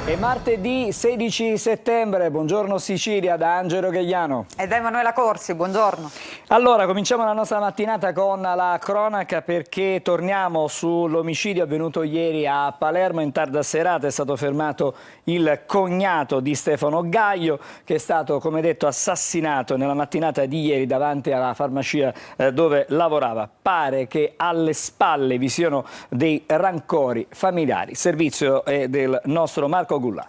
È martedì 16 settembre, buongiorno Sicilia da Angelo Gagliano. E da Emanuela Corsi, buongiorno. Allora, cominciamo la nostra mattinata con la cronaca perché torniamo sull'omicidio avvenuto ieri a Palermo. In tarda serata è stato fermato il cognato di Stefano Gaglio che è stato, come detto, assassinato nella mattinata di ieri davanti alla farmacia dove lavorava. Pare che alle spalle vi siano dei rancori familiari. Servizio è del nostro Marco Gulla.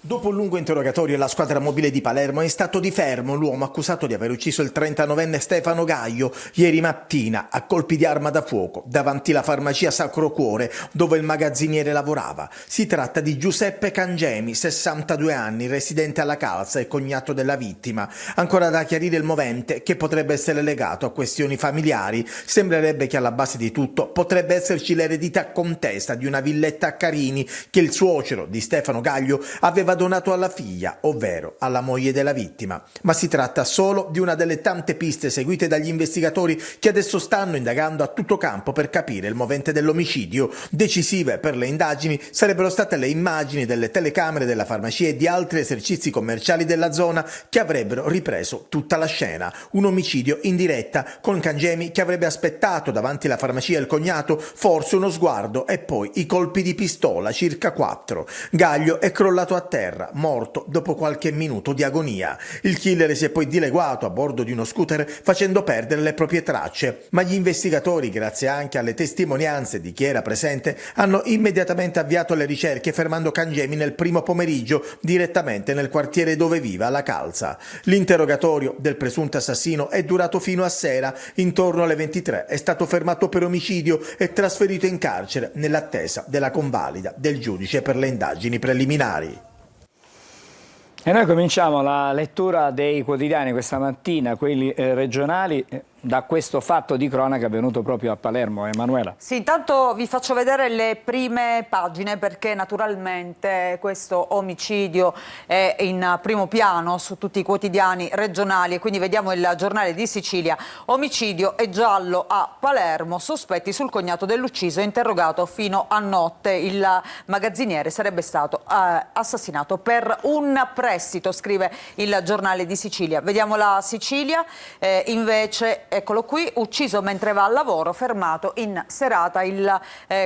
Dopo un lungo interrogatorio, la squadra mobile di Palermo è in stato di fermo l'uomo accusato di aver ucciso il 39enne Stefano Gaglio ieri mattina a colpi di arma da fuoco davanti alla farmacia Sacro Cuore dove il magazziniere lavorava. Si tratta di Giuseppe Cangemi, 62 anni, residente alla Calza e cognato della vittima. Ancora da chiarire il movente che potrebbe essere legato a questioni familiari. Sembrerebbe che alla base di tutto potrebbe esserci l'eredità contesa di una villetta a Carini che il suocero di Stefano Gaglio aveva donato alla figlia, ovvero alla moglie della vittima. Ma si tratta solo di una delle tante piste seguite dagli investigatori che adesso stanno indagando a tutto campo per capire il movente dell'omicidio. Decisive per le indagini sarebbero state le immagini delle telecamere della farmacia e di altri esercizi commerciali della zona che avrebbero ripreso tutta la scena. Un omicidio in diretta con Cangemi che avrebbe aspettato davanti alla farmacia il cognato, forse uno sguardo e poi i colpi di pistola, circa 4. Gaglio è crollato a terra, morto dopo qualche minuto di agonia. Il killer si è poi dileguato a bordo di uno scooter facendo perdere le proprie tracce, ma gli investigatori, grazie anche alle testimonianze di chi era presente, hanno immediatamente avviato le ricerche fermando Cangemi nel primo pomeriggio direttamente nel quartiere dove vive, alla Calza. L'interrogatorio del presunto assassino è durato fino a sera, intorno alle 23 è stato fermato per omicidio e trasferito in carcere nell'attesa della convalida del giudice per le indagini preliminari. E noi cominciamo la lettura dei quotidiani questa mattina, quelli regionali, da questo fatto di cronaca avvenuto proprio a Palermo. Emanuela. Sì, intanto vi faccio vedere le prime pagine perché naturalmente questo omicidio è in primo piano su tutti i quotidiani regionali e quindi vediamo il Giornale di Sicilia. Omicidio e giallo a Palermo, sospetti sul cognato dell'ucciso, interrogato fino a notte. Il magazziniere sarebbe stato assassinato per un prestito, scrive il Giornale di Sicilia. Vediamo la Sicilia, invece. Eccolo qui, ucciso mentre va al lavoro, fermato in serata il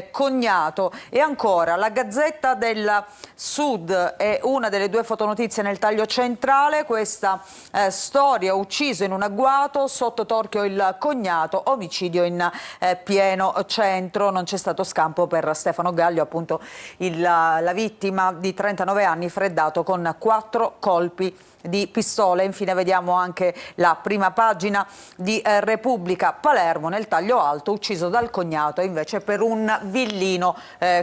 cognato. E ancora, la Gazzetta del Sud è una delle due fotonotizie nel taglio centrale. Questa storia, ucciso in un agguato, sotto torchio il cognato, omicidio in pieno centro. Non c'è stato scampo per Stefano Gaglio, appunto la vittima di 39 anni, freddato con 4 colpi di pistola. Infine vediamo anche la prima pagina di Repubblica. Palermo nel taglio alto, ucciso dal cognato invece per un villino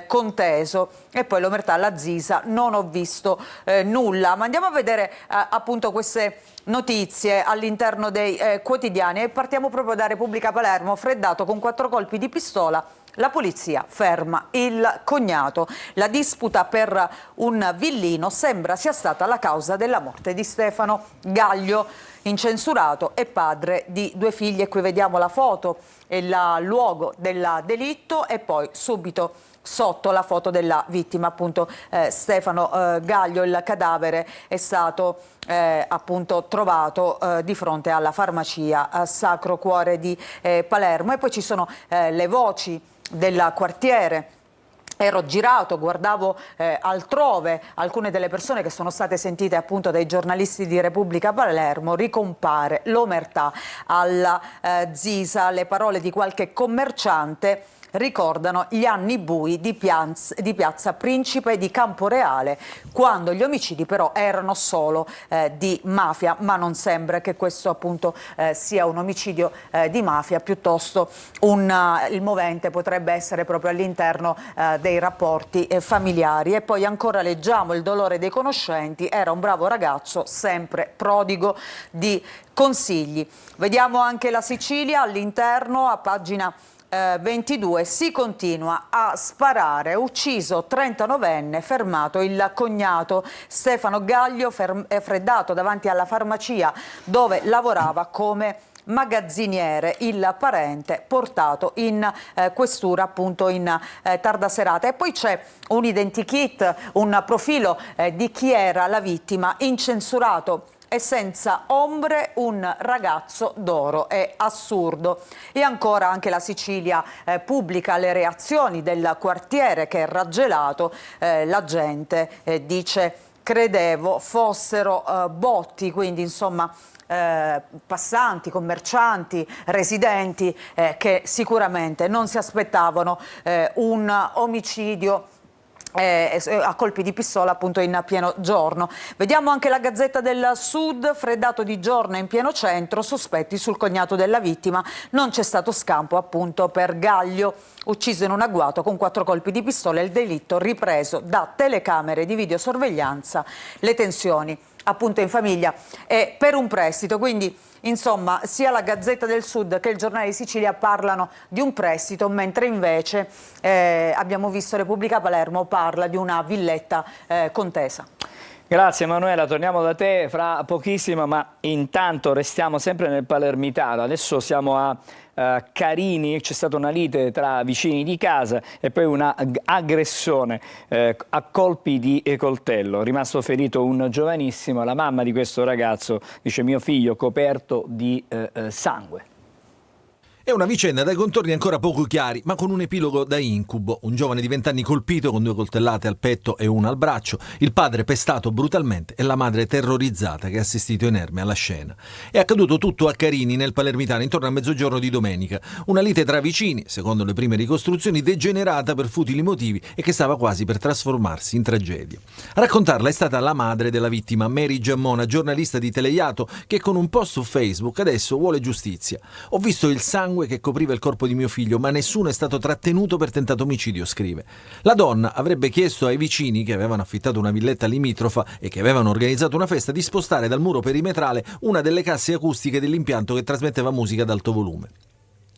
conteso. E poi l'omertà alla Zisa, non ho visto nulla. Ma andiamo a vedere appunto queste notizie all'interno dei quotidiani e partiamo proprio da Repubblica. Palermo, freddato con 4 colpi di pistola. La polizia ferma il cognato. La disputa per un villino sembra sia stata la causa della morte di Stefano Gaglio, incensurato e padre di 2 figli. E qui vediamo la foto e il luogo del delitto e poi subito sotto la foto della vittima, appunto Stefano Gaglio. Il cadavere è stato appunto trovato di fronte alla farmacia Sacro Cuore di Palermo. E poi ci sono le voci del quartiere. Ero girato, guardavo altrove, alcune delle persone che sono state sentite appunto dai giornalisti di Repubblica Palermo, ricompare l'omertà alla Zisa. Le parole di qualche commerciante ricordano gli anni bui di Piazza Principe di Camporeale, quando gli omicidi però erano solo di mafia, ma non sembra che questo appunto sia un omicidio di mafia, piuttosto il movente potrebbe essere proprio all'interno dei rapporti familiari. E poi ancora leggiamo il dolore dei conoscenti, era un bravo ragazzo, sempre prodigo di consigli. Vediamo anche la Sicilia all'interno, a pagina 22, si continua a sparare, ucciso 39enne, fermato il cognato. Stefano Gaglio freddato davanti alla farmacia dove lavorava come magazziniere, il parente portato in questura appunto in tarda serata. E poi c'è un identikit, un profilo di chi era la vittima, incensurato e senza ombre un ragazzo d'oro. È assurdo. E ancora anche la Sicilia pubblica le reazioni del quartiere che è raggelato. La gente dice: credevo fossero botti, quindi insomma passanti, commercianti, residenti che sicuramente non si aspettavano un omicidio a colpi di pistola appunto in pieno giorno. Vediamo anche la Gazzetta del Sud: freddato di giorno in pieno centro, sospetti sul cognato della vittima, non c'è stato scampo appunto per Gaglio, ucciso in un agguato con 4 colpi di pistola, il delitto ripreso da telecamere di videosorveglianza, le tensioni appunto in famiglia e per un prestito. Quindi insomma sia la Gazzetta del Sud che il Giornale di Sicilia parlano di un prestito, mentre invece abbiamo visto Repubblica Palermo parla di una villetta contesa. Grazie Emanuela, torniamo da te fra pochissimo, ma intanto restiamo sempre nel palermitano. Adesso siamo a Carini, c'è stata una lite tra vicini di casa e poi una aggressione a colpi di coltello. Rimasto ferito un giovanissimo, la mamma di questo ragazzo dice: mio figlio coperto di sangue. È una vicenda dai contorni ancora poco chiari, ma con un epilogo da incubo. Un giovane di 20 anni colpito con 2 coltellate al petto e una al braccio, il padre pestato brutalmente e la madre terrorizzata che ha assistito inerme alla scena. È accaduto tutto a Carini, nel Palermitano, intorno a mezzogiorno di domenica. Una lite tra vicini, secondo le prime ricostruzioni, degenerata per futili motivi e che stava quasi per trasformarsi in tragedia. A raccontarla è stata la madre della vittima, Mary Giammona, giornalista di Teleiato, che con un post su Facebook adesso vuole giustizia. Ho visto il sangue che copriva il corpo di mio figlio, ma nessuno è stato trattenuto per tentato omicidio, scrive. La donna avrebbe chiesto ai vicini, che avevano affittato una villetta limitrofa e che avevano organizzato una festa, di spostare dal muro perimetrale una delle casse acustiche dell'impianto che trasmetteva musica ad alto volume.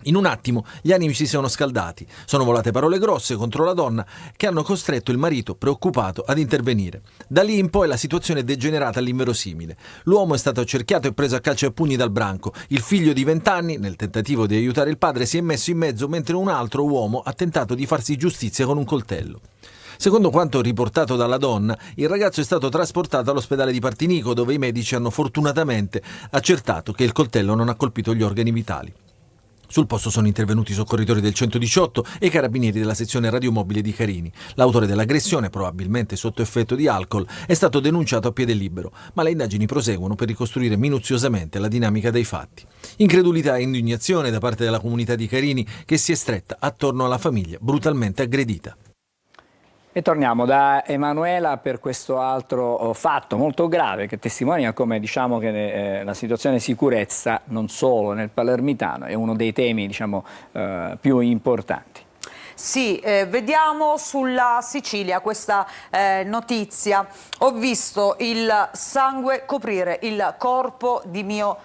In un attimo gli animi si sono scaldati, sono volate parole grosse contro la donna che hanno costretto il marito, preoccupato, ad intervenire. Da lì in poi la situazione è degenerata all'inverosimile. L'uomo è stato accerchiato e preso a calci e pugni dal branco. Il figlio di 20 anni, nel tentativo di aiutare il padre, si è messo in mezzo mentre un altro uomo ha tentato di farsi giustizia con un coltello. Secondo quanto riportato dalla donna, il ragazzo è stato trasportato all'ospedale di Partinico, dove i medici hanno fortunatamente accertato che il coltello non ha colpito gli organi vitali. Sul posto sono intervenuti i soccorritori del 118 e i carabinieri della sezione radiomobile di Carini. L'autore dell'aggressione, probabilmente sotto effetto di alcol, è stato denunciato a piede libero, ma le indagini proseguono per ricostruire minuziosamente la dinamica dei fatti. Incredulità e indignazione da parte della comunità di Carini, che si è stretta attorno alla famiglia brutalmente aggredita. E torniamo da Emanuela per questo altro fatto molto grave che testimonia come, diciamo, che la situazione sicurezza non solo nel Palermitano è uno dei temi, diciamo, più importanti. Sì, vediamo sulla Sicilia questa notizia. Ho visto il sangue coprire il corpo di mio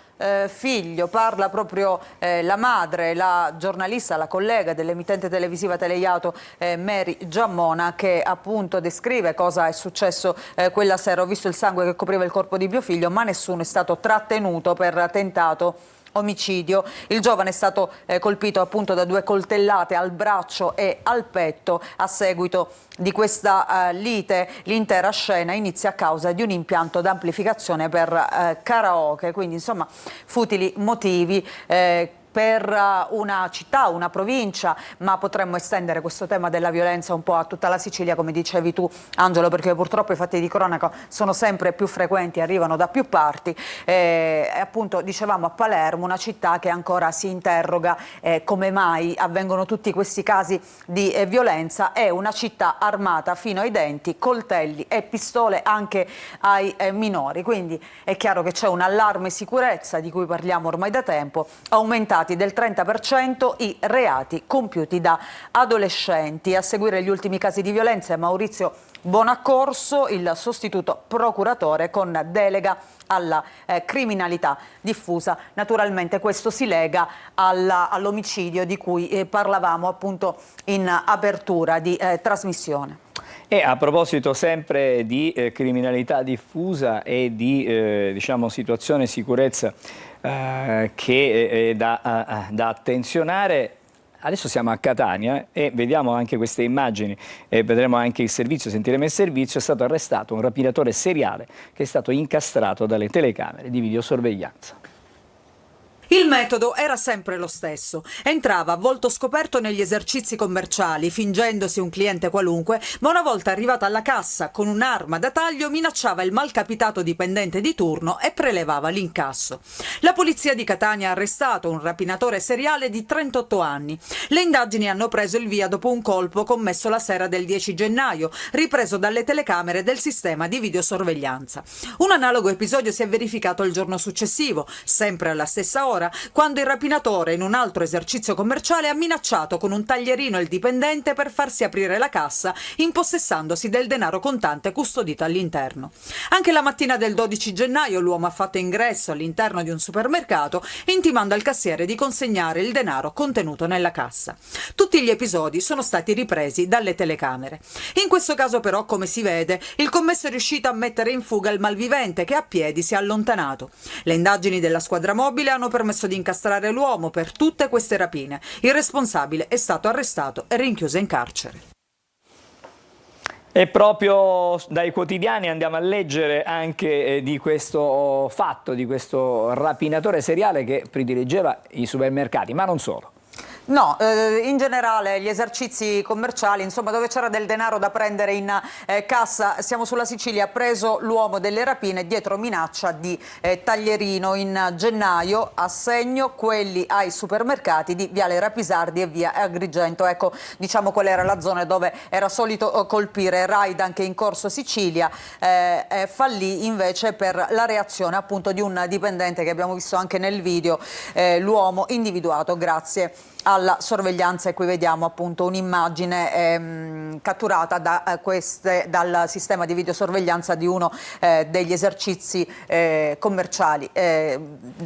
figlio. Parla proprio la madre, la giornalista, la collega dell'emittente televisiva Teleiato, Mary Giammona, che appunto descrive cosa è successo quella sera. Ho visto il sangue che copriva il corpo di mio figlio, ma nessuno è stato trattenuto per tentato omicidio. Il giovane è stato colpito appunto da 2 coltellate al braccio e al petto. A seguito di questa lite l'intera scena inizia a causa di un impianto d'amplificazione per karaoke, quindi insomma futili motivi per una città, una provincia, ma potremmo estendere questo tema della violenza un po' a tutta la Sicilia, come dicevi tu Angelo, perché purtroppo i fatti di cronaca sono sempre più frequenti, arrivano da più parti. Appunto dicevamo a Palermo, una città che ancora si interroga come mai avvengono tutti questi casi di violenza. È una città armata fino ai denti, coltelli e pistole anche ai minori, quindi è chiaro che c'è un allarme sicurezza di cui parliamo ormai da tempo, aumentati del 30% i reati compiuti da adolescenti. A seguire gli ultimi casi di violenza, Maurizio Bonaccorso, il sostituto procuratore con delega alla criminalità diffusa. Naturalmente questo si lega all'omicidio di cui parlavamo appunto in apertura di trasmissione. E a proposito sempre di criminalità diffusa e di diciamo, situazione sicurezza che è da attenzionare, adesso siamo a Catania e vediamo anche queste immagini e vedremo anche il servizio, sentiremo il servizio. È stato arrestato un rapinatore seriale che è stato incastrato dalle telecamere di videosorveglianza. Il metodo era sempre lo stesso. Entrava a volto scoperto negli esercizi commerciali, fingendosi un cliente qualunque, ma una volta arrivata alla cassa con un'arma da taglio minacciava il malcapitato dipendente di turno e prelevava l'incasso. La polizia di Catania ha arrestato un rapinatore seriale di 38 anni. Le indagini hanno preso il via dopo un colpo commesso la sera del 10 gennaio, ripreso dalle telecamere del sistema di videosorveglianza. Un analogo episodio si è verificato il giorno successivo, sempre alla stessa ora, quando il rapinatore in un altro esercizio commerciale ha minacciato con un taglierino il dipendente per farsi aprire la cassa, impossessandosi del denaro contante custodito all'interno. Anche la mattina del 12 gennaio l'uomo ha fatto ingresso all'interno di un supermercato, intimando al cassiere di consegnare il denaro contenuto nella cassa. Tutti gli episodi sono stati ripresi dalle telecamere. In questo caso però, come si vede, il commesso è riuscito a mettere in fuga il malvivente che a piedi si è allontanato. Le indagini della squadra mobile hanno permesso di incastrare l'uomo per tutte queste rapine. Il responsabile è stato arrestato e rinchiuso in carcere. E proprio dai quotidiani andiamo a leggere anche di questo fatto, di questo rapinatore seriale che prediligeva i supermercati, ma non solo. No, in generale gli esercizi commerciali, insomma, dove c'era del denaro da prendere in cassa. Siamo sulla Sicilia, ha preso l'uomo delle rapine dietro minaccia di taglierino. In gennaio assegno quelli ai supermercati di Viale Rapisardi e via Agrigento. Ecco, diciamo qual era la zona dove era solito colpire. Raid anche in Corso Sicilia, fallì invece per la reazione appunto di un dipendente che abbiamo visto anche nel video, l'uomo individuato grazie alla sorveglianza, e qui vediamo appunto un'immagine catturata dal sistema di videosorveglianza di uno degli esercizi commerciali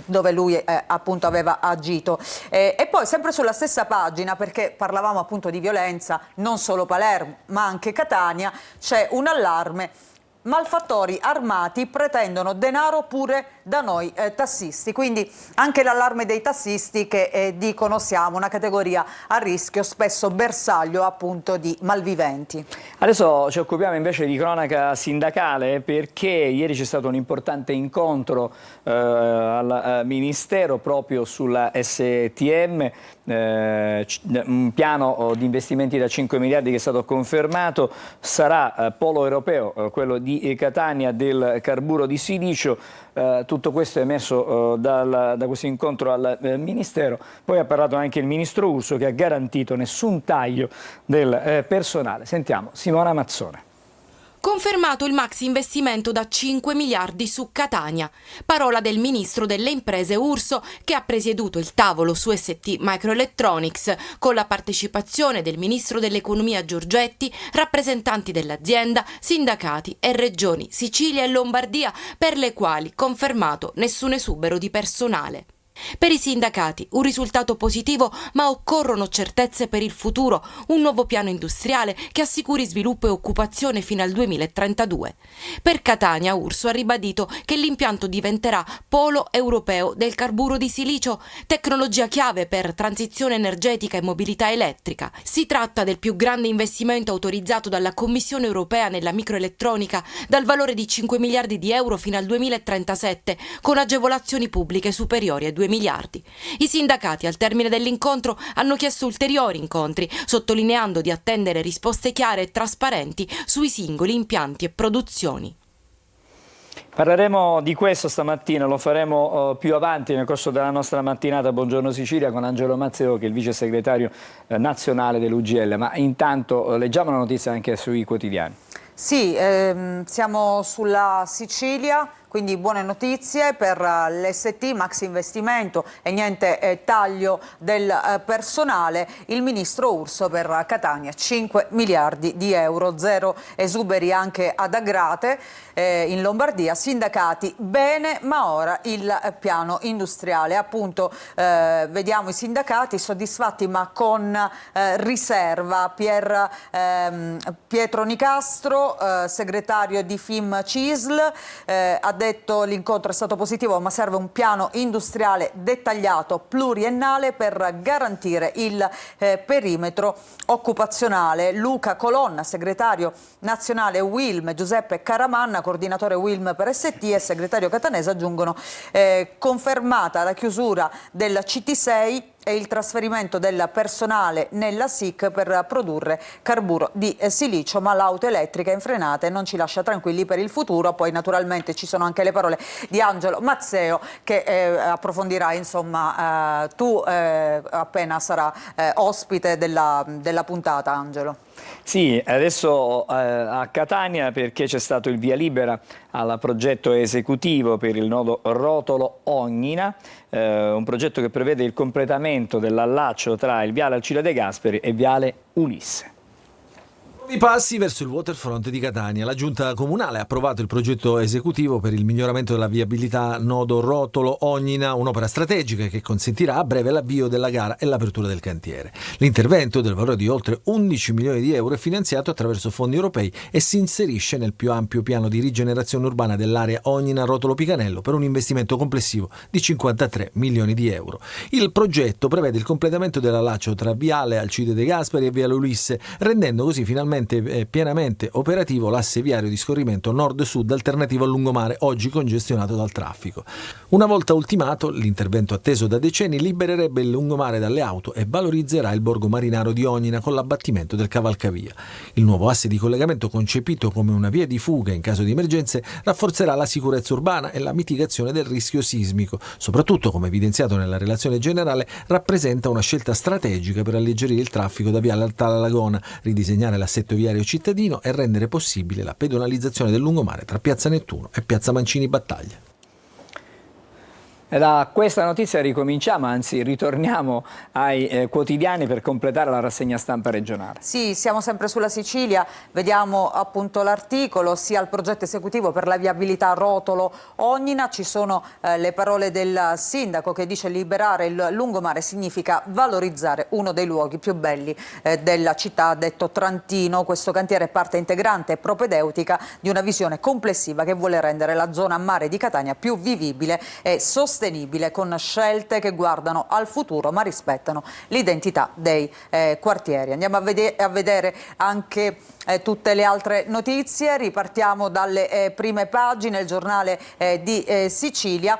dove lui appunto aveva agito. E poi sempre sulla stessa pagina, perché parlavamo appunto di violenza, non solo Palermo ma anche Catania, c'è un allarme. Malfattori armati pretendono denaro pure da noi tassisti, quindi anche l'allarme dei tassisti che dicono siamo una categoria a rischio, spesso bersaglio appunto di malviventi. Adesso ci occupiamo invece di cronaca sindacale, perché ieri c'è stato un importante incontro al Ministero proprio sulla STM, un piano di investimenti da 5 miliardi che è stato confermato. Sarà polo europeo, quello di Catania, del carburo di silicio. Tutto questo è emerso da questo incontro al Ministero. Poi ha parlato anche il Ministro Urso, che ha garantito nessun taglio del personale. Sentiamo Simona Mazzone. Confermato il maxi investimento da 5 miliardi su Catania. Parola del ministro delle imprese Urso, che ha presieduto il tavolo su ST Microelectronics con la partecipazione del ministro dell'economia Giorgetti, rappresentanti dell'azienda, sindacati e regioni Sicilia e Lombardia, per le quali confermato nessun esubero di personale. Per i sindacati un risultato positivo, ma occorrono certezze per il futuro, un nuovo piano industriale che assicuri sviluppo e occupazione fino al 2032. Per Catania Urso ha ribadito che l'impianto diventerà polo europeo del carburo di silicio, tecnologia chiave per transizione energetica e mobilità elettrica. Si tratta del più grande investimento autorizzato dalla Commissione europea nella microelettronica, dal valore di 5 miliardi di euro fino al 2037, con agevolazioni pubbliche superiori a 2 miliardi. I sindacati al termine dell'incontro hanno chiesto ulteriori incontri, sottolineando di attendere risposte chiare e trasparenti sui singoli impianti e produzioni. Parleremo di questo stamattina, lo faremo più avanti nel corso della nostra mattinata. Buongiorno Sicilia con Angelo Mazzeo, che è il vice segretario nazionale dell'UGL, ma intanto leggiamo la notizia anche sui quotidiani. Sì, siamo sulla Sicilia. quindi buone notizie per l'ST, maxi investimento e niente taglio del personale. Il ministro Urso per Catania 5 miliardi di euro, zero esuberi anche ad Agrate in Lombardia. Sindacati bene, ma ora il piano industriale. Appunto vediamo i sindacati soddisfatti ma con riserva. Pietro Nicastro, segretario di FIM CISL, ha detto l'incontro è stato positivo ma serve un piano industriale dettagliato pluriennale per garantire il perimetro occupazionale. Luca Colonna, segretario nazionale Wilm, Giuseppe Caramanna, coordinatore Wilm per ST e segretario catanese aggiungono confermata la chiusura del CT6 e il trasferimento del personale nella SIC per produrre carburo di silicio, ma l'auto elettrica in frenata e non ci lascia tranquilli per il futuro. Poi naturalmente ci sono anche le parole di Angelo Mazzeo che approfondirà, insomma, tu appena sarà ospite della puntata, Angelo. Sì, adesso a Catania perché c'è stato il via libera al progetto esecutivo per il nodo Rotolo-Ognina, un progetto che prevede il completamento dell'allaccio tra il viale Alcide De Gasperi e viale Ulisse. I passi verso il waterfront di Catania. La giunta comunale ha approvato il progetto esecutivo per il miglioramento della viabilità nodo Rotolo-Ognina, un'opera strategica che consentirà a breve l'avvio della gara e l'apertura del cantiere. L'intervento, del valore di oltre 11 milioni di euro, è finanziato attraverso fondi europei e si inserisce nel più ampio piano di rigenerazione urbana dell'area Ognina-Rotolo-Picanello per un investimento complessivo di 53 milioni di euro. Il progetto prevede il completamento dell'allaccio tra viale Alcide De Gasperi e viale Ulisse, rendendo così finalmente pienamente operativo l'asse viario di scorrimento nord-sud alternativo al lungomare, oggi congestionato dal traffico. Una volta ultimato, l'intervento atteso da decenni libererebbe il lungomare dalle auto e valorizzerà il borgo marinaro di Ognina con l'abbattimento del cavalcavia. Il nuovo asse di collegamento, concepito come una via di fuga in caso di emergenze, rafforzerà la sicurezza urbana e la mitigazione del rischio sismico. Soprattutto, come evidenziato nella relazione generale, rappresenta una scelta strategica per alleggerire il traffico da viale Altala Lagona, ridisegnare l'assetto viario cittadino e rendere possibile la pedonalizzazione del lungomare tra Piazza Nettuno e Piazza Mancini Battaglia. E da questa notizia ricominciamo, anzi ritorniamo ai quotidiani per completare la rassegna stampa regionale. Sì, siamo sempre sulla Sicilia, vediamo appunto l'articolo, sia il progetto esecutivo per la viabilità Rotolo-Ognina, ci sono le parole del sindaco che dice liberare il lungomare significa valorizzare uno dei luoghi più belli della città, ha detto Trantino. Questo cantiere è parte integrante e propedeutica di una visione complessiva che vuole rendere la zona a mare di Catania più vivibile e sostenibile, con scelte che guardano al futuro ma rispettano l'identità dei quartieri. Andiamo a vedere anche tutte le altre notizie, ripartiamo dalle prime pagine. Il giornale di Sicilia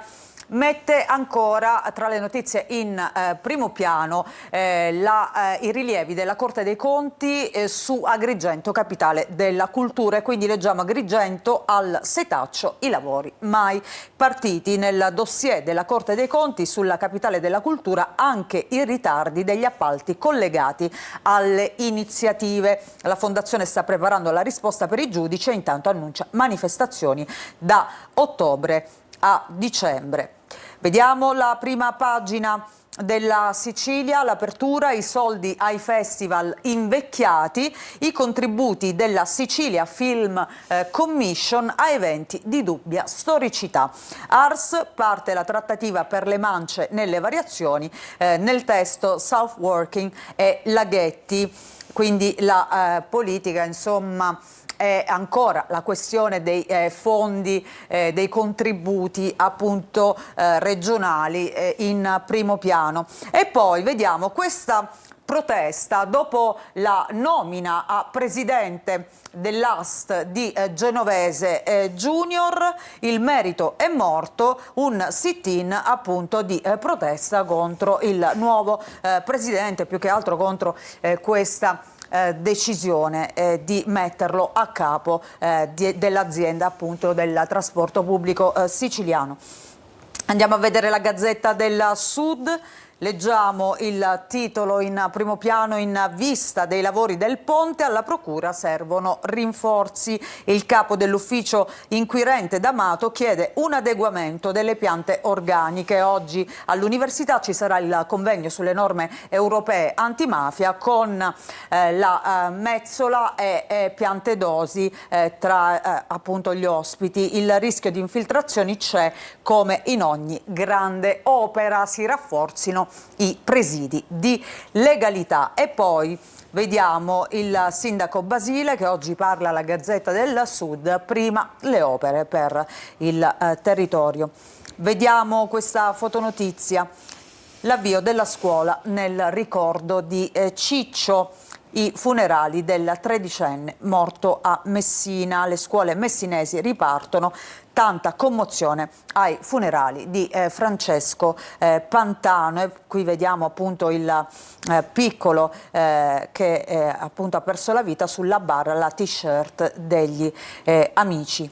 mette ancora tra le notizie in primo piano i rilievi della Corte dei Conti su Agrigento, capitale della cultura, e quindi leggiamo Agrigento al setaccio, i lavori mai partiti. Nel dossier della Corte dei Conti sulla capitale della cultura anche i ritardi degli appalti collegati alle iniziative. La Fondazione sta preparando la risposta per i giudici e intanto annuncia manifestazioni da ottobre a dicembre. Vediamo la prima pagina della Sicilia, l'apertura, i soldi ai festival invecchiati, i contributi della Sicilia Film Commission a eventi di dubbia storicità. Ars, parte la trattativa per le mance nelle variazioni, nel testo South Working e Laghetti, quindi la politica, insomma, è ancora la questione dei fondi, dei contributi appunto regionali in primo piano. E poi vediamo questa protesta dopo la nomina a presidente dell'AST di Genovese Junior. Il merito è morto, un sit-in appunto di protesta contro il nuovo presidente, più che altro contro questa decisione di metterlo a capo dell'azienda appunto del trasporto pubblico siciliano. Andiamo a vedere la Gazzetta del Sud. Leggiamo il titolo in primo piano: in vista dei lavori del ponte alla procura servono rinforzi. Il capo dell'ufficio inquirente D'Amato chiede un adeguamento delle piante organiche. Oggi all'università ci sarà il convegno sulle norme europee antimafia con la Mezzola e Piantedosi tra appunto gli ospiti. Il rischio di infiltrazioni c'è come in ogni grande opera, si rafforzino i presidi di legalità. E poi vediamo il sindaco Basile che oggi parla alla Gazzetta del Sud, prima le opere per il territorio. Vediamo questa fotonotizia: l'avvio della scuola nel ricordo di Ciccio. I funerali del tredicenne morto a Messina. Le scuole messinesi ripartono. Tanta commozione ai funerali di Francesco Pantano. E qui vediamo appunto il piccolo che appunto ha perso la vita, sulla barra la t-shirt degli amici.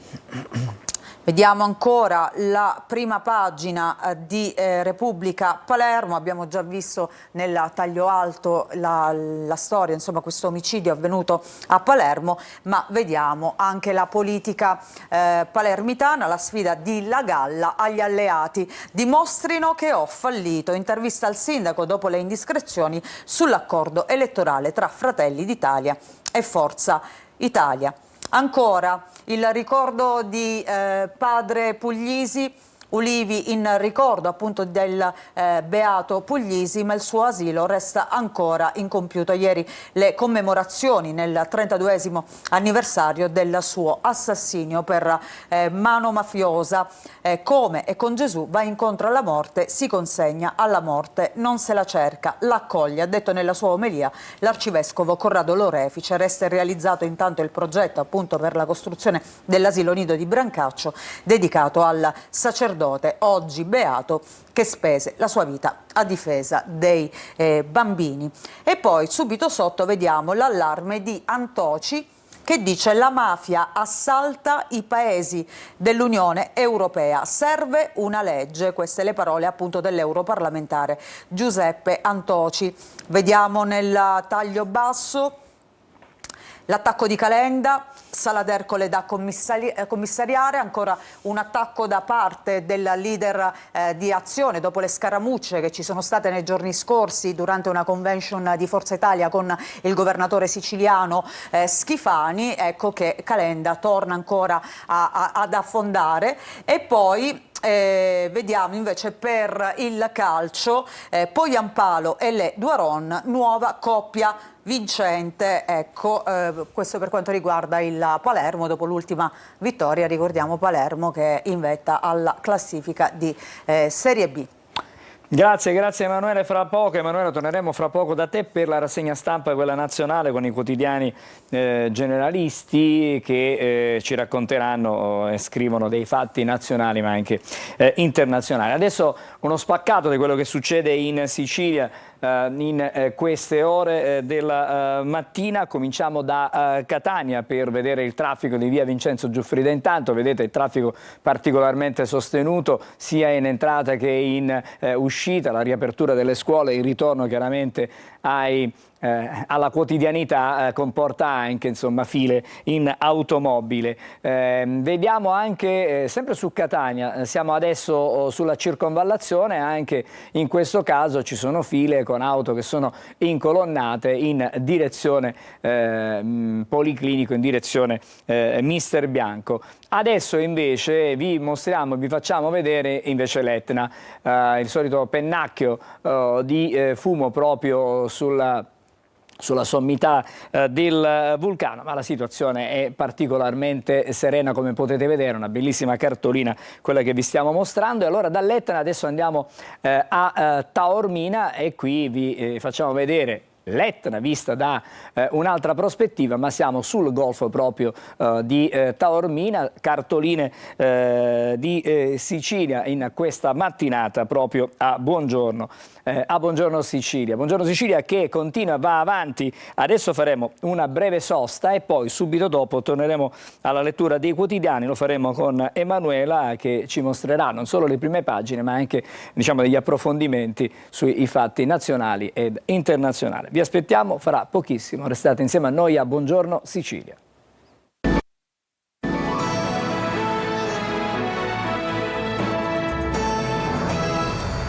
Vediamo ancora la prima pagina di Repubblica Palermo. Abbiamo già visto nel taglio alto la storia, insomma, questo omicidio avvenuto a Palermo, ma vediamo anche la politica palermitana, la sfida di La Galla agli alleati. Dimostrino che ho fallito. Intervista al sindaco dopo le indiscrezioni sull'accordo elettorale tra Fratelli d'Italia e Forza Italia. Ancora il ricordo di padre Puglisi, Ulivi in ricordo appunto del beato Puglisi, ma il suo asilo resta ancora incompiuto. Ieri le commemorazioni nel 32esimo anniversario del suo assassinio per mano mafiosa. Come e con Gesù va incontro alla morte, si consegna alla morte, non se la cerca, l'accoglie, ha detto nella sua omelia l'arcivescovo Corrado Lorefice. Resta realizzato intanto il progetto appunto per la costruzione dell'asilo nido di Brancaccio, dedicato al sacerdote oggi beato che spese la sua vita a difesa dei bambini. E poi subito sotto vediamo l'allarme di Antoci che dice: la mafia assalta i paesi dell'Unione Europea, serve una legge. Queste le parole appunto dell'europarlamentare Giuseppe Antoci. Vediamo nel taglio basso l'attacco di Calenda, Sala d'Ercole da commissariare, ancora un attacco da parte del leader di Azione dopo le scaramucce che ci sono state nei giorni scorsi durante una convention di Forza Italia con il governatore siciliano Schifani. Ecco che Calenda torna ancora ad affondare. E poi vediamo invece per il calcio Poyampalo e le Duaron, nuova coppia vincente. Ecco, questo per quanto riguarda il Palermo dopo l'ultima vittoria. Ricordiamo Palermo che è in vetta alla classifica di Serie B. Grazie Emanuele. Emanuele, torneremo fra poco da te per la rassegna stampa, quella nazionale, con i quotidiani generalisti che ci racconteranno e scrivono dei fatti nazionali ma anche internazionali. Adesso uno spaccato di quello che succede in Sicilia in queste ore della mattina. Cominciamo da Catania per vedere il traffico di via Vincenzo Giuffrida. Intanto vedete il traffico particolarmente sostenuto sia in entrata che in uscita, la riapertura delle scuole, il ritorno chiaramente alla quotidianità comporta anche insomma file in automobile. Vediamo anche sempre su Catania, siamo adesso sulla circonvallazione, anche in questo caso ci sono file con auto che sono incolonnate in direzione Policlinico, in direzione Mister Bianco. Adesso invece vi facciamo vedere invece l'Etna, il solito pennacchio di fumo proprio sulla sommità del vulcano, ma la situazione è particolarmente serena, come potete vedere. Una bellissima cartolina quella che vi stiamo mostrando. E allora dall'Etna adesso andiamo a Taormina e qui vi facciamo vedere l'Etna vista da un'altra prospettiva, ma siamo sul golfo proprio di Taormina, cartoline di Sicilia in questa mattinata proprio a Buongiorno Sicilia. Buongiorno Sicilia che continua, va avanti. Adesso faremo una breve sosta e poi subito dopo torneremo alla lettura dei quotidiani. Lo faremo con Emanuela che ci mostrerà non solo le prime pagine ma anche, diciamo, degli approfondimenti sui fatti nazionali ed internazionali. Vi aspettiamo fra pochissimo, restate insieme a noi a Buongiorno Sicilia.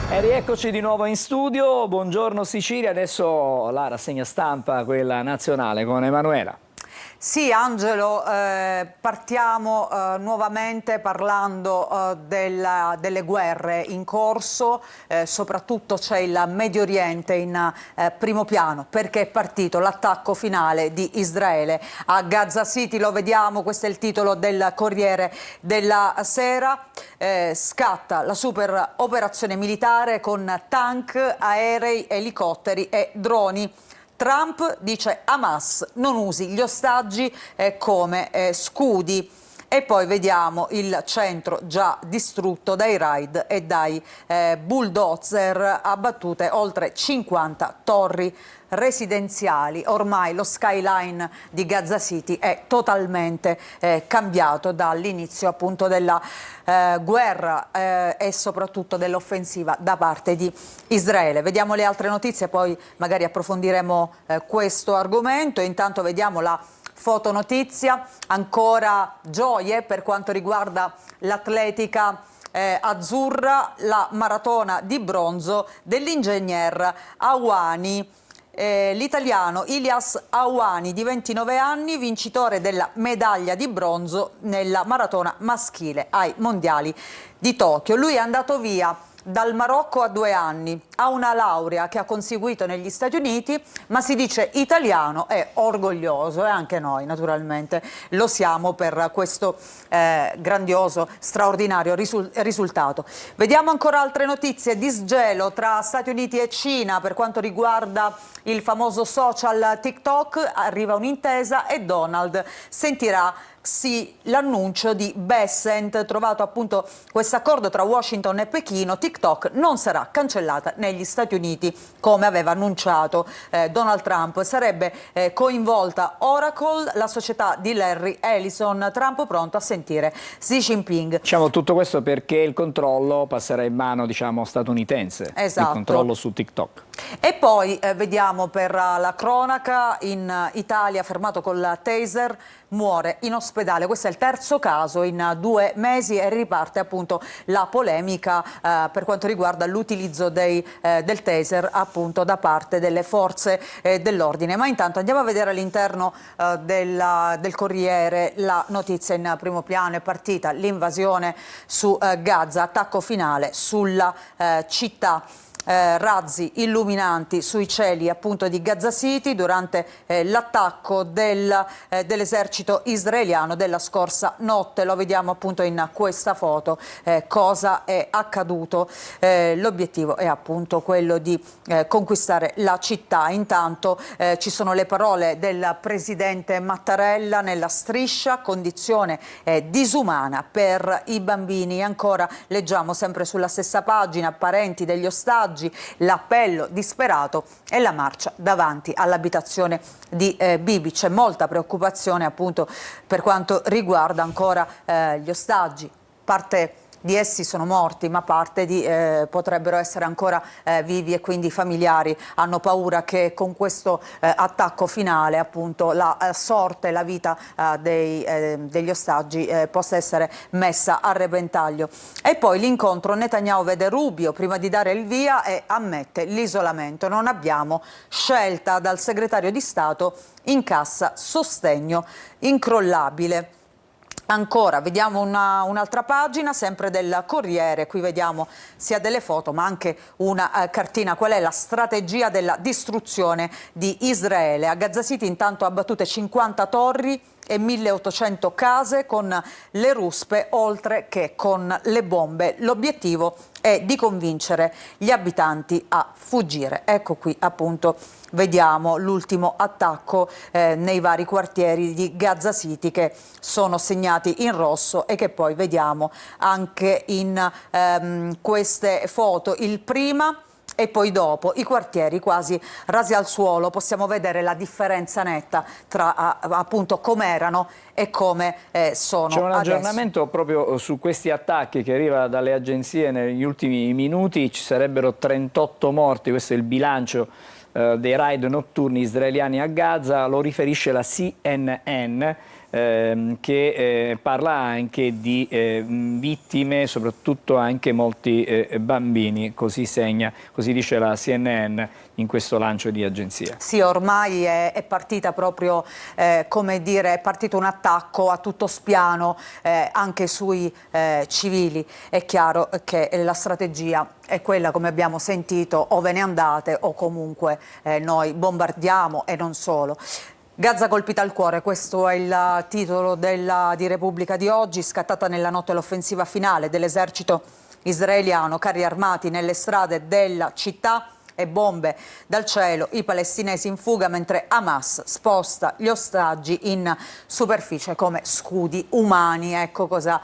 E rieccoci di nuovo in studio, Buongiorno Sicilia, adesso la rassegna stampa, quella nazionale, con Emanuela. Sì, Angelo, partiamo nuovamente parlando delle guerre in corso, soprattutto c'è il Medio Oriente in primo piano, perché è partito l'attacco finale di Israele a Gaza City, lo vediamo, questo è il titolo del Corriere della Sera, scatta la super operazione militare con tank, aerei, elicotteri e droni. Trump dice Hamas non usi gli ostaggi come scudi. E poi vediamo il centro già distrutto dai raid e dai bulldozer, abbattute oltre 50 torri residenziali. Ormai lo skyline di Gaza City è totalmente cambiato dall'inizio appunto della guerra e soprattutto dell'offensiva da parte di Israele. Vediamo le altre notizie, poi magari approfondiremo questo argomento. Intanto vediamo la fotonotizia, ancora gioie per quanto riguarda l'atletica azzurra, la maratona di bronzo dell'ingegner Awani, l'italiano Ilias Awani di 29 anni, vincitore della medaglia di bronzo nella maratona maschile ai mondiali di Tokyo. Lui è andato via dal Marocco a 2 anni, ha una laurea che ha conseguito negli Stati Uniti, ma si dice italiano, è orgoglioso e anche noi naturalmente lo siamo per questo grandioso, straordinario risultato. Vediamo ancora altre notizie, disgelo tra Stati Uniti e Cina per quanto riguarda il famoso social TikTok, arriva un'intesa e Donald sentirà sì l'annuncio di Bessent, trovato appunto questo accordo tra Washington e Pechino. TikTok non sarà cancellata negli Stati Uniti come aveva annunciato Donald Trump, sarebbe coinvolta Oracle, la società di Larry Ellison. Trump pronto a sentire Xi Jinping. Diciamo tutto questo perché il controllo passerà in mano, diciamo, statunitense, esatto. Il controllo su TikTok. E poi vediamo per la cronaca, in Italia fermato col taser, muore in ospedale. Questo è il terzo caso in 2 mesi e riparte appunto la polemica per quanto riguarda l'utilizzo del taser appunto da parte delle forze dell'ordine. Ma intanto andiamo a vedere all'interno del Corriere la notizia in primo piano. È partita l'invasione su Gaza, attacco finale sulla città. Razzi illuminanti sui cieli appunto di Gaza City durante l'attacco dell'esercito israeliano della scorsa notte. Lo vediamo appunto in questa foto, cosa è accaduto. L'obiettivo è appunto quello di conquistare la città. Intanto ci sono le parole del presidente Mattarella nella striscia, condizione disumana per i bambini. Ancora leggiamo sempre sulla stessa pagina, parenti degli ostaggi, l'appello disperato e la marcia davanti all'abitazione di Bibi. C'è molta preoccupazione appunto per quanto riguarda ancora gli ostaggi. Parte di essi sono morti, ma parte potrebbero essere ancora vivi e quindi i familiari hanno paura che con questo attacco finale appunto la sorte, la vita degli ostaggi possa essere messa a repentaglio. E poi l'incontro, Netanyahu vede Rubio prima di dare il via e ammette l'isolamento. Non abbiamo scelta, dal segretario di Stato incassa sostegno incrollabile. Ancora, vediamo un'altra pagina, sempre del Corriere, qui vediamo sia delle foto ma anche una cartina. Qual è la strategia della distruzione di Israele? A Gaza City intanto abbattute 50 torri e 1800 case con le ruspe oltre che con le bombe. L'obiettivo è di convincere gli abitanti a fuggire. Ecco qui appunto vediamo l'ultimo attacco nei vari quartieri di Gaza City che sono segnati in rosso e che poi vediamo anche in queste foto, il prima e poi dopo, i quartieri quasi rasi al suolo. Possiamo vedere la differenza netta tra appunto come erano e come sono C'è un adesso. aggiornamento proprio su questi attacchi che arriva dalle agenzie negli ultimi minuti. Ci sarebbero 38 morti, questo è il bilancio dei raid notturni israeliani a Gaza, lo riferisce la CNN. Che parla anche di vittime, soprattutto anche molti bambini, così dice la CNN in questo lancio di agenzia. Sì, ormai è partita proprio, come dire, è partito un attacco a tutto spiano anche sui civili. È chiaro che la strategia è quella, come abbiamo sentito, o ve ne andate o comunque noi bombardiamo e non solo. Gaza colpita al cuore, questo è il titolo di Repubblica di oggi. Scattata nella notte l'offensiva finale dell'esercito israeliano, carri armati nelle strade della città e bombe dal cielo, i palestinesi in fuga mentre Hamas sposta gli ostaggi in superficie come scudi umani. Ecco cosa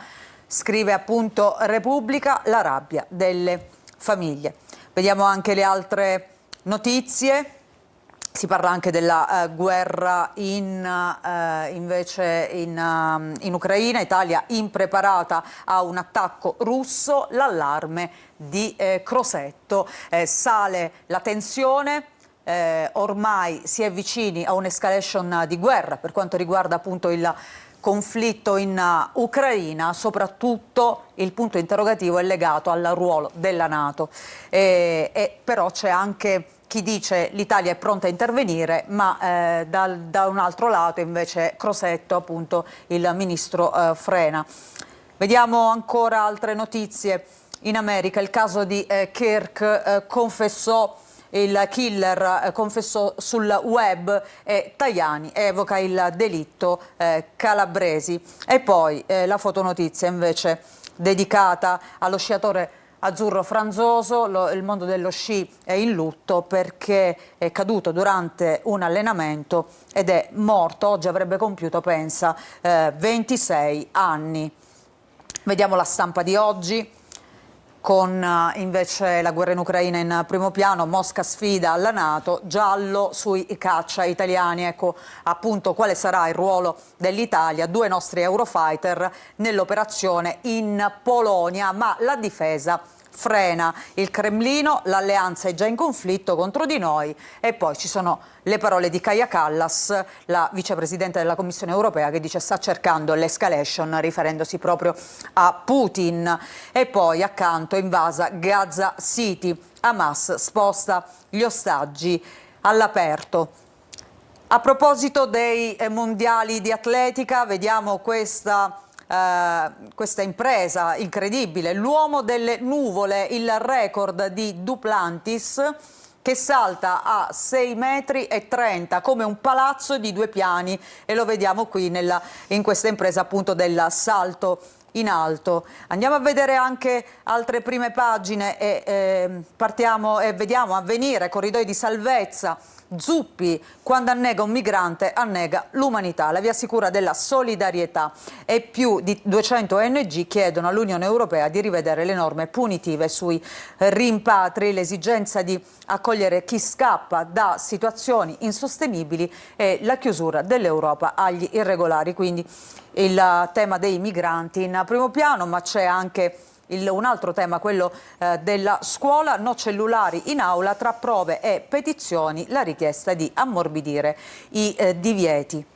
scrive appunto Repubblica, la rabbia delle famiglie. Vediamo anche le altre notizie. Si parla anche della guerra invece in Ucraina, Italia impreparata a un attacco russo, l'allarme di Crosetto, sale la tensione, ormai si è vicini a un'escalation di guerra per quanto riguarda appunto il conflitto in Ucraina. Soprattutto il punto interrogativo è legato al ruolo della NATO, però c'è anche chi dice l'Italia è pronta a intervenire, ma da un altro lato invece Crosetto, appunto il ministro, frena. Vediamo ancora altre notizie. In America il caso di Kirk, confessò il killer, confessò sul web, e Tajani evoca il delitto Calabresi. E poi la fotonotizia invece dedicata allo sciatore azzurro Franzoso. Il mondo dello sci è in lutto perché è caduto durante un allenamento ed è morto. Oggi avrebbe compiuto, pensa, 26 anni. Vediamo la stampa di oggi con invece la guerra in Ucraina in primo piano. Mosca sfida alla NATO, giallo sui caccia italiani. Ecco appunto quale sarà il ruolo dell'Italia. 2 nostri Eurofighter nell'operazione in Polonia, ma la difesa frena il Cremlino, l'alleanza è già in conflitto contro di noi. E poi ci sono le parole di Kaja Kallas, la vicepresidente della Commissione europea, che dice sta cercando l'escalation, riferendosi proprio a Putin. E poi accanto invasa Gaza City, Hamas sposta gli ostaggi all'aperto. A proposito dei mondiali di atletica, vediamo questa impresa incredibile, l'uomo delle nuvole, il record di Duplantis che salta a 6,30 metri come un palazzo di 2 piani, e lo vediamo qui in questa impresa appunto del salto in alto. Andiamo a vedere anche altre prime pagine e partiamo e vediamo Avvenire, corridoi di salvezza. Zuppi, quando annega un migrante annega l'umanità, la via sicura della solidarietà, e più di 200 ONG chiedono all'Unione Europea di rivedere le norme punitive sui rimpatri, l'esigenza di accogliere chi scappa da situazioni insostenibili e la chiusura dell'Europa agli irregolari. Quindi il tema dei migranti in primo piano, ma c'è anche un altro tema, quello della scuola. No cellulari in aula, tra prove e petizioni la richiesta di ammorbidire i divieti.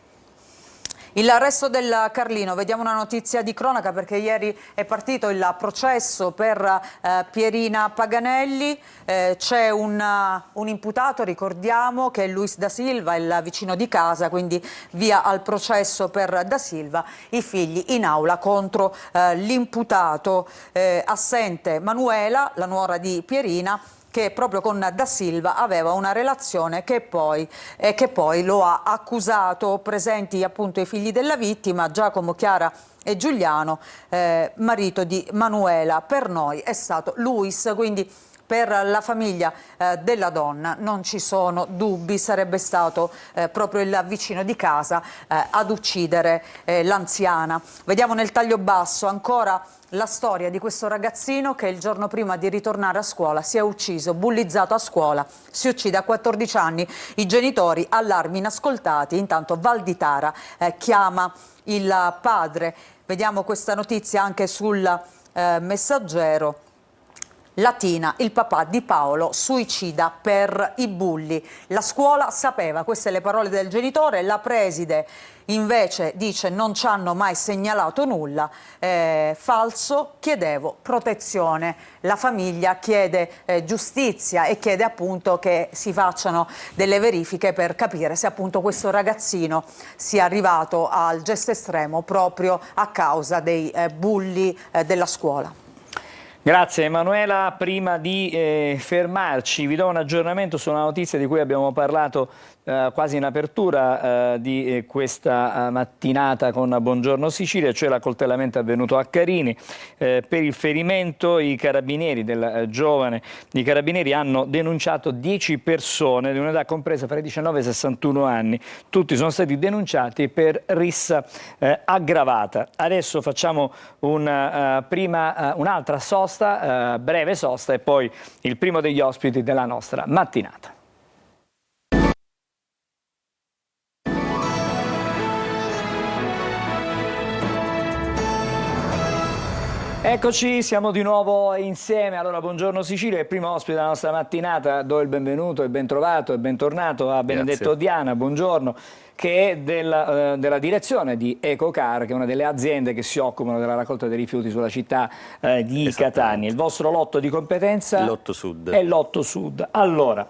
Il resto del Carlino, vediamo una notizia di cronaca perché ieri è partito il processo per Pierina Paganelli. C'è un imputato, ricordiamo, che è Luis da Silva, il vicino di casa, quindi via al processo per da Silva. I figli in aula contro l'imputato. Assente Manuela, la nuora di Pierina, che proprio con Da Silva aveva una relazione che poi lo ha accusato, presenti appunto i figli della vittima, Giacomo, Chiara e Giuliano, marito di Manuela. Per noi è stato Luis, quindi per la famiglia della donna non ci sono dubbi, sarebbe stato proprio il vicino di casa ad uccidere l'anziana. Vediamo nel taglio basso ancora la storia di questo ragazzino che il giorno prima di ritornare a scuola si è ucciso, bullizzato a scuola, si uccide a 14 anni, i genitori, allarmi inascoltati. Intanto Valditara chiama il padre. Vediamo questa notizia anche sul Messaggero. Latina, il papà di Paolo suicida per i bulli. La scuola sapeva, queste le parole del genitore, la preside invece dice non ci hanno mai segnalato nulla, falso, chiedevo protezione. La famiglia chiede giustizia e chiede appunto che si facciano delle verifiche per capire se appunto questo ragazzino sia arrivato al gesto estremo proprio a causa dei bulli della scuola. Grazie Emanuela. Prima di fermarci vi do un aggiornamento su una notizia di cui abbiamo parlato quasi in apertura di questa mattinata con Buongiorno Sicilia, cioè l'accoltellamento avvenuto a Carini. Per il ferimento i carabinieri del giovane, i carabinieri hanno denunciato 10 persone di un'età compresa fra i 19 e i 61 anni. Tutti sono stati denunciati per rissa aggravata. Adesso facciamo un'altra sosta, breve sosta, e poi il primo degli ospiti della nostra mattinata. Eccoci, siamo di nuovo insieme. Allora, Buongiorno Sicilia, il primo ospite della nostra mattinata. Do il benvenuto e ben trovato e bentornato a Benedetto Diana, buongiorno, che è della direzione di Ecocar, che è una delle aziende che si occupano della raccolta dei rifiuti sulla città di Catania. Il vostro lotto di competenza? Lotto Sud. È Lotto Sud. Allora,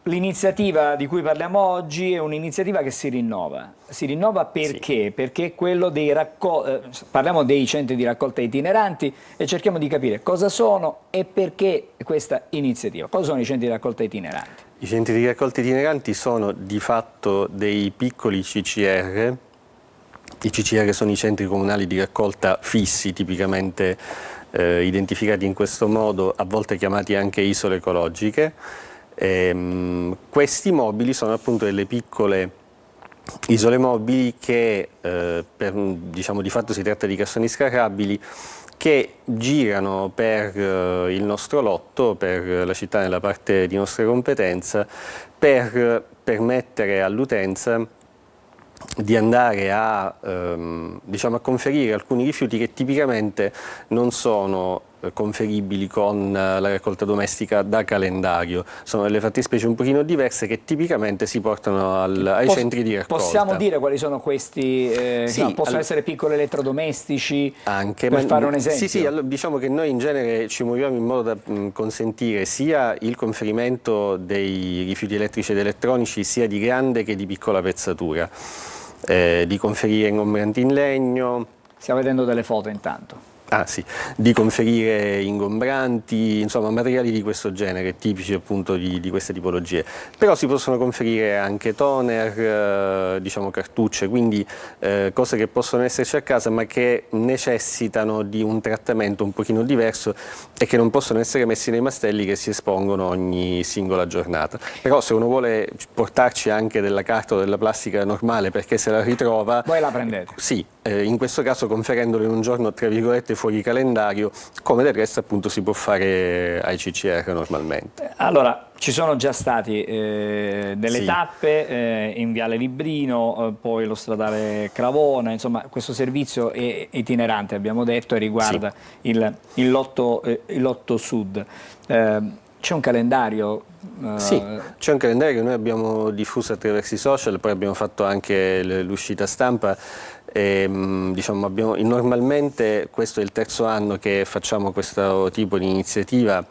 l'iniziativa di cui parliamo oggi è un'iniziativa che si rinnova. Si rinnova perché? Sì. Perché è quello dei parliamo dei centri di raccolta itineranti e cerchiamo di capire cosa sono e perché questa iniziativa. Cosa sono i centri di raccolta itineranti? I centri di raccolta itineranti sono di fatto dei piccoli CCR. I CCR sono i centri comunali di raccolta fissi, tipicamente identificati in questo modo, a volte chiamati anche isole ecologiche. Questi mobili sono appunto delle piccole isole mobili che diciamo di fatto si tratta di cassoni scarrabili che girano per il nostro lotto, per la città nella parte di nostra competenza, per permettere all'utenza di andare a conferire alcuni rifiuti che tipicamente non sono conferibili con la raccolta domestica da calendario. Sono delle fattispecie un pochino diverse che tipicamente si portano ai centri di raccolta. Possiamo dire quali sono questi? Sì, possono essere piccoli elettrodomestici, anche, per fare un esempio? Sì, allora, diciamo che noi in genere ci muoviamo in modo da consentire sia il conferimento dei rifiuti elettrici ed elettronici sia di grande che di piccola pezzatura, di conferire ingombranti in legno. Stiamo vedendo delle foto intanto. Ah sì, di conferire ingombranti, insomma materiali di questo genere, tipici appunto di queste tipologie. Però si possono conferire anche toner, cartucce, quindi cose che possono esserci a casa ma che necessitano di un trattamento un pochino diverso e che non possono essere messi nei mastelli che si espongono ogni singola giornata. Però se uno vuole portarci anche della carta o della plastica normale perché se la ritrova... Voi la prendete? Sì, in questo caso conferendolo in un giorno tra virgolette fuori calendario, come del resto appunto si può fare ai CCR normalmente. Allora, ci sono già stati delle tappe in Viale Librino, poi lo stradale Cravona, insomma questo servizio è itinerante, abbiamo detto, e riguarda il lotto Sud. C'è un calendario? Sì, c'è un calendario che noi abbiamo diffuso attraverso i social, poi abbiamo fatto anche l'uscita stampa. Normalmente questo è il terzo anno che facciamo questo tipo di iniziativa,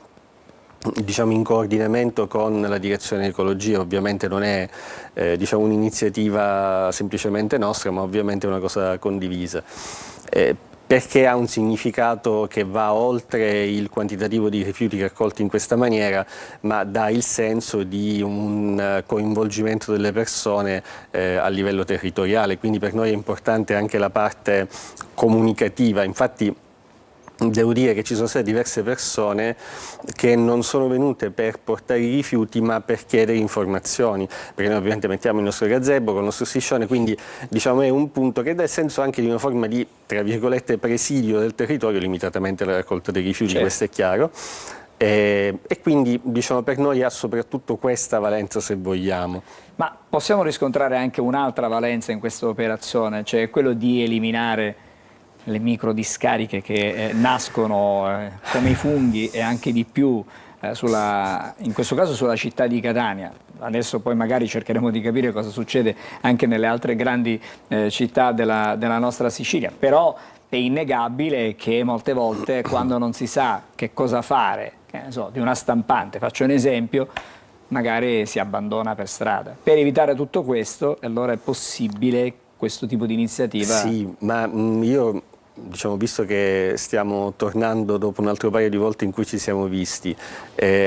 in coordinamento con la direzione ecologia. Ovviamente non è un'iniziativa semplicemente nostra, ma ovviamente è una cosa condivisa. perché ha un significato che va oltre il quantitativo di rifiuti raccolti in questa maniera, ma dà il senso di un coinvolgimento delle persone a livello territoriale, quindi per noi è importante anche la parte comunicativa. Infatti devo dire che ci sono state diverse persone che non sono venute per portare i rifiuti ma per chiedere informazioni, perché noi ovviamente mettiamo il nostro gazebo con il nostro striscione, quindi diciamo è un punto che dà il senso anche di una forma di, tra virgolette, presidio del territorio limitatamente alla raccolta dei rifiuti, certo. Questo è chiaro. E quindi diciamo per noi ha soprattutto questa valenza, se vogliamo. Ma possiamo riscontrare anche un'altra valenza in questa operazione, cioè quello di eliminare le micro discariche che nascono come i funghi e anche di più in questo caso sulla città di Catania. Adesso poi magari cercheremo di capire cosa succede anche nelle altre grandi città della nostra Sicilia, però è innegabile che molte volte quando non si sa che cosa fare, che ne so, di una stampante, faccio un esempio, magari si abbandona per strada. Per evitare tutto questo, allora è possibile questo tipo di iniziativa? Sì, ma io, diciamo, visto che stiamo tornando dopo un altro paio di volte in cui ci siamo visti,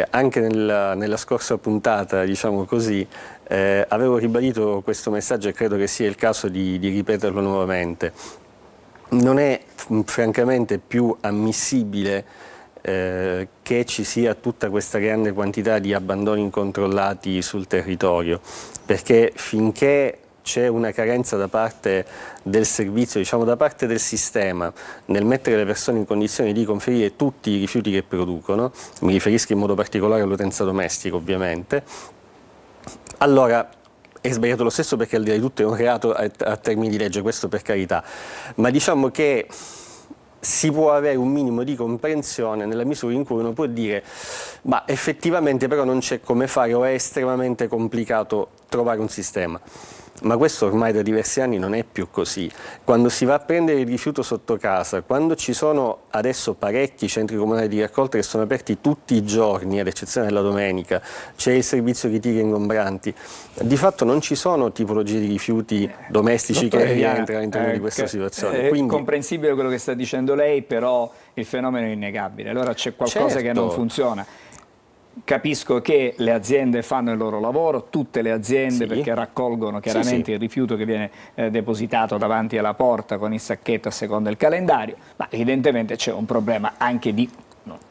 anche nella scorsa puntata, diciamo così, avevo ribadito questo messaggio e credo che sia il caso di ripeterlo nuovamente. Non è francamente più ammissibile che ci sia tutta questa grande quantità di abbandoni incontrollati sul territorio, perché finché c'è una carenza da parte del servizio, diciamo da parte del sistema, nel mettere le persone in condizione di conferire tutti i rifiuti che producono, mi riferisco in modo particolare all'utenza domestica ovviamente, allora è sbagliato lo stesso, perché al di là di tutto è un reato a termini di legge, questo per carità, ma diciamo che si può avere un minimo di comprensione nella misura in cui uno può dire ma effettivamente però non c'è come fare o è estremamente complicato trovare un sistema. Ma questo ormai da diversi anni non è più così. Quando si va a prendere il rifiuto sotto casa, quando ci sono adesso parecchi centri comunali di raccolta che sono aperti tutti i giorni, ad eccezione della domenica, c'è il servizio ritiri ingombranti, di fatto non ci sono tipologie di rifiuti domestici che rientrano all'interno di questa situazione. È comprensibile quello che sta dicendo lei, però il fenomeno è innegabile. Allora c'è qualcosa che non funziona. Capisco che le aziende fanno il loro lavoro, tutte le aziende, perché raccolgono chiaramente il rifiuto che viene depositato davanti alla porta con il sacchetto a seconda del calendario, ma evidentemente c'è un problema anche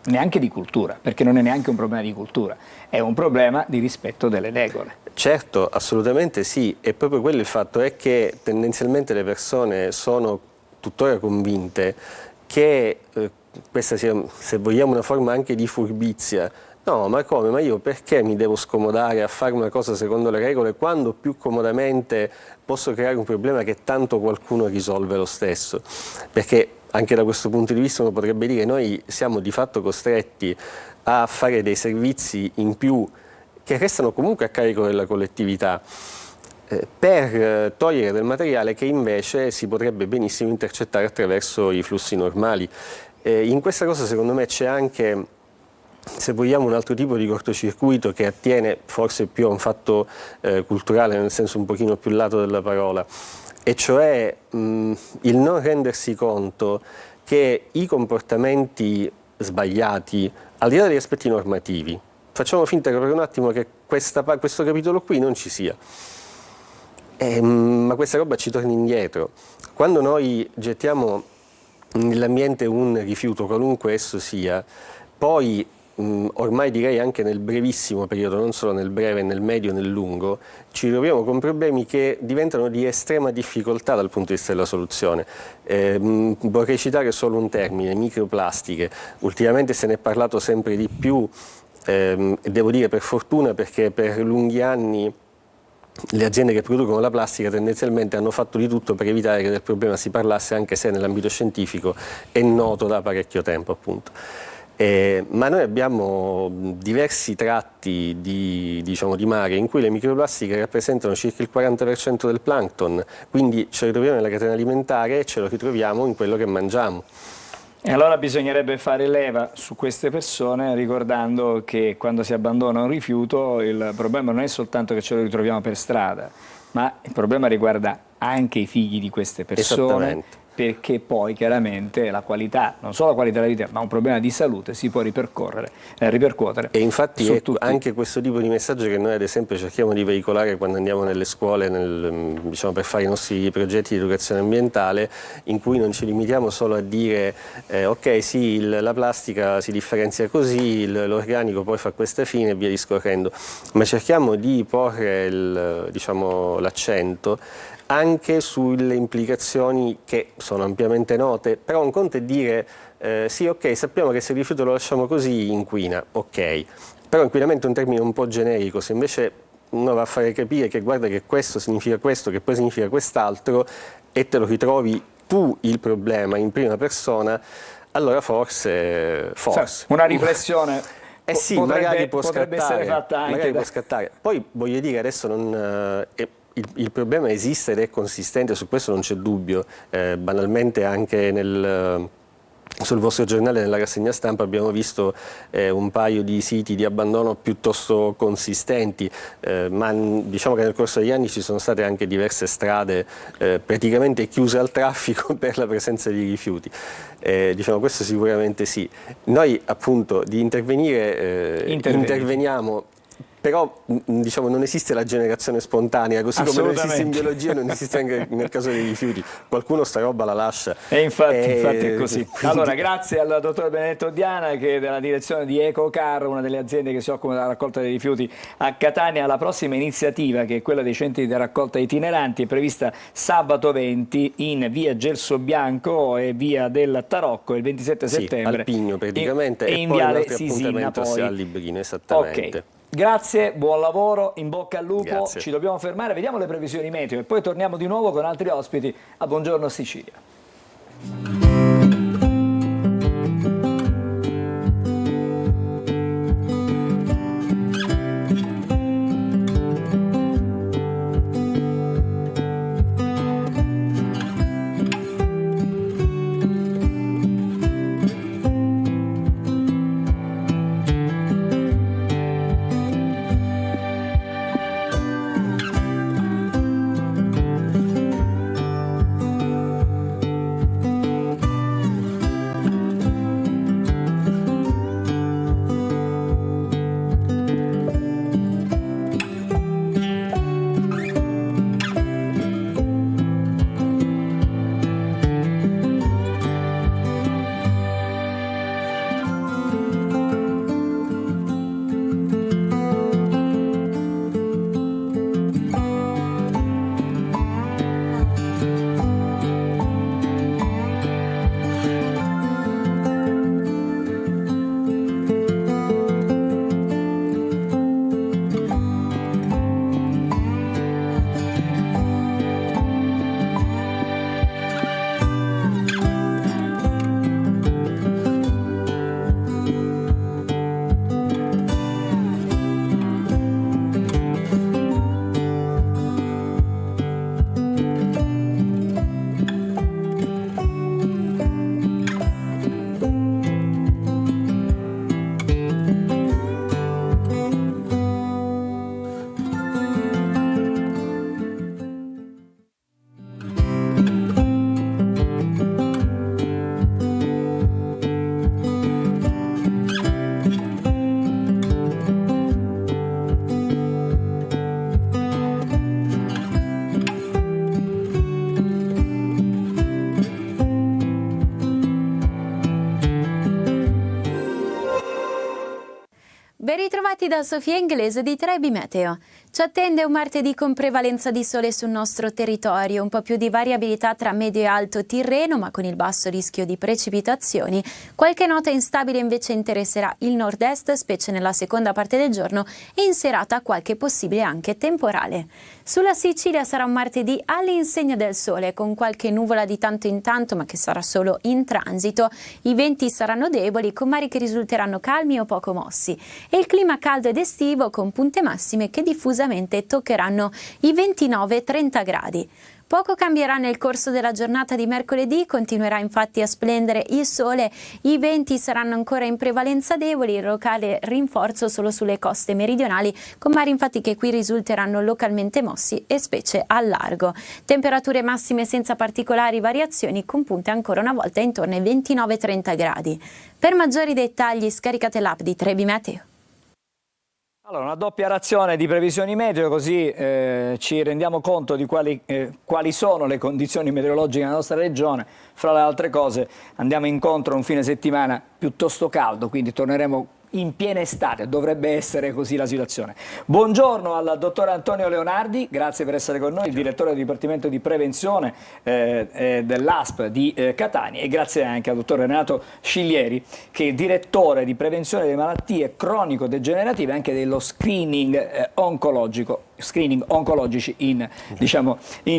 neanche di cultura, perché non è neanche un problema di cultura, è un problema di rispetto delle regole. Certo, assolutamente sì, e proprio quello il fatto è che tendenzialmente le persone sono tuttora convinte che questa sia, se vogliamo, una forma anche di furbizia. No, ma come? Ma io perché mi devo scomodare a fare una cosa secondo le regole quando più comodamente posso creare un problema che tanto qualcuno risolve lo stesso? Perché anche da questo punto di vista uno potrebbe dire che noi siamo di fatto costretti a fare dei servizi in più che restano comunque a carico della collettività per togliere del materiale che invece si potrebbe benissimo intercettare attraverso i flussi normali. In questa cosa secondo me c'è anche, se vogliamo, un altro tipo di cortocircuito che attiene forse più a un fatto culturale, nel senso un pochino più lato della parola, e cioè il non rendersi conto che i comportamenti sbagliati, al di là degli aspetti normativi, facciamo finta per un attimo che questo capitolo qui non ci sia, ma questa roba ci torna indietro. Quando noi gettiamo nell'ambiente un rifiuto, qualunque esso sia, poi ormai direi anche nel brevissimo periodo, non solo nel breve, nel medio e nel lungo, ci troviamo con problemi che diventano di estrema difficoltà dal punto di vista della soluzione. Vorrei citare solo un termine: microplastiche. Ultimamente se ne è parlato sempre di più, devo dire per fortuna, perché per lunghi anni le aziende che producono la plastica tendenzialmente hanno fatto di tutto per evitare che del problema si parlasse, anche se nell'ambito scientifico è noto da parecchio tempo, appunto. Ma noi abbiamo diversi tratti di mare in cui le microplastiche rappresentano circa il 40% del plankton, quindi ce lo ritroviamo nella catena alimentare e ce lo ritroviamo in quello che mangiamo. E allora bisognerebbe fare leva su queste persone, ricordando che quando si abbandona un rifiuto il problema non è soltanto che ce lo ritroviamo per strada, ma il problema riguarda anche i figli di queste persone perché poi chiaramente la qualità, non solo la qualità della vita, ma un problema di salute si può ripercuotere e infatti su è tutti. anche questo tipo di messaggio che noi ad esempio cerchiamo di veicolare quando andiamo nelle scuole diciamo, per fare i nostri progetti di educazione ambientale, in cui non ci limitiamo solo a dire ok sì la plastica si differenzia così, l'organico poi fa questa fine e via discorrendo, ma cerchiamo di porre diciamo, l'accento anche sulle implicazioni che sono ampiamente note, però un conto è dire sì ok sappiamo che se il rifiuto lo lasciamo così inquina, ok, però inquinamento è un termine un po' generico, se invece uno va a fare capire che guarda che questo significa questo, che poi significa quest'altro e te lo ritrovi tu il problema in prima persona, allora forse. Una riflessione sì, magari potrebbe essere fatta anche può scattare. Poi voglio dire, adesso il problema esiste ed è consistente, su questo non c'è dubbio. Banalmente anche sul vostro giornale, nella rassegna stampa, abbiamo visto un paio di siti di abbandono piuttosto consistenti, ma diciamo che nel corso degli anni ci sono state anche diverse strade praticamente chiuse al traffico per la presenza di rifiuti. Diciamo questo sicuramente sì. Noi appunto di interveniamo. Però diciamo, non esiste la generazione spontanea, così come non esiste in biologia, non esiste anche nel caso dei rifiuti. Qualcuno sta roba la lascia. E infatti è così. Allora, grazie al dottor Benedetto Diana, che è della direzione di EcoCar, una delle aziende che si occupa della raccolta dei rifiuti a Catania. La prossima iniziativa, che è quella dei centri di raccolta itineranti, è prevista sabato 20 in via Gelso Bianco e via del Tarocco, il 27 settembre. Al Pigno praticamente, e e in poi viale un altro Sisina appuntamento poi. al Librino, esattamente. Okay. Grazie, buon lavoro, in bocca al lupo. Grazie. Ci dobbiamo fermare, vediamo le previsioni meteo e poi torniamo di nuovo con altri ospiti a Buongiorno Sicilia. Ben ritrovati da Sofia Inglese di Trebi Meteo. Ci attende un martedì con prevalenza di sole sul nostro territorio, un po' più di variabilità tra medio e alto Tirreno, ma con il basso rischio di precipitazioni. Qualche nota instabile invece interesserà il nord-est, specie nella seconda parte del giorno, e in serata qualche possibile anche temporale. Sulla Sicilia sarà un martedì all'insegna del sole, con qualche nuvola di tanto in tanto, ma che sarà solo in transito. I venti saranno deboli, con mari che risulteranno calmi o poco mossi. E il clima caldo ed estivo, con punte massime che diffusamente toccheranno i 29-30 gradi. Poco cambierà nel corso della giornata di mercoledì, continuerà infatti a splendere il sole, i venti saranno ancora in prevalenza deboli, il locale rinforzo solo sulle coste meridionali, con mari infatti che qui risulteranno localmente mossi e specie al largo. Temperature massime senza particolari variazioni, con punte ancora una volta intorno ai 29-30 gradi. Per maggiori dettagli scaricate l'app di Trebi Meteo. Allora, una doppia razione di previsioni meteo, così ci rendiamo conto di quali sono le condizioni meteorologiche nella nostra regione. Fra le altre cose andiamo incontro a un fine settimana piuttosto caldo, quindi torneremo in piena estate, dovrebbe essere così la situazione. Buongiorno al dottor Antonio Leonardi, grazie per essere con noi, il direttore del Dipartimento di Prevenzione dell'ASP di Catania, e grazie anche al dottor Renato Sciglieri, che è il direttore di prevenzione delle malattie cronico-degenerative e anche dello screening oncologici in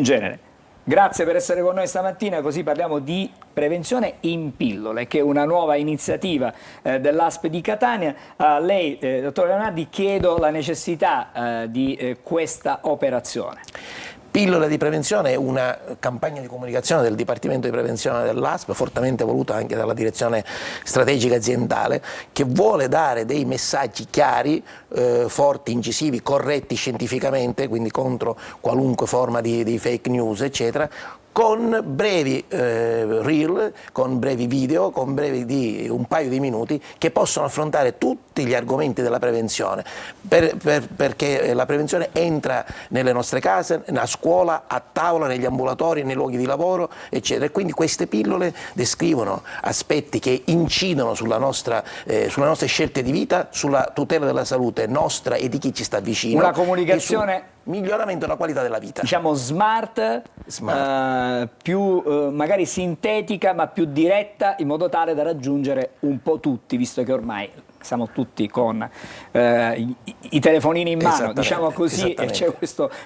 genere. Grazie per essere con noi stamattina, così parliamo di prevenzione in pillole, che è una nuova iniziativa dell'ASP di Catania. A lei, dottor Leonardi, chiedo la necessità di questa operazione. Pillole di prevenzione è una campagna di comunicazione del Dipartimento di Prevenzione dell'ASP, fortemente voluta anche dalla direzione strategica aziendale, che vuole dare dei messaggi chiari, forti, incisivi, corretti scientificamente, quindi contro qualunque forma di fake news, eccetera, con brevi reel, con brevi video, con brevi di un paio di minuti, che possono affrontare tutti gli argomenti della prevenzione, perché la prevenzione entra nelle nostre case, a scuola, a tavola, negli ambulatori, nei luoghi di lavoro, eccetera. E quindi queste pillole descrivono aspetti che incidono sulle nostre scelte di vita, sulla tutela della salute nostra e di chi ci sta vicino. Una comunicazione, miglioramento della qualità della vita. Diciamo smart. Più magari sintetica ma più diretta, in modo tale da raggiungere un po' tutti, visto che ormai siamo tutti con i telefonini in mano, diciamo così, e c'è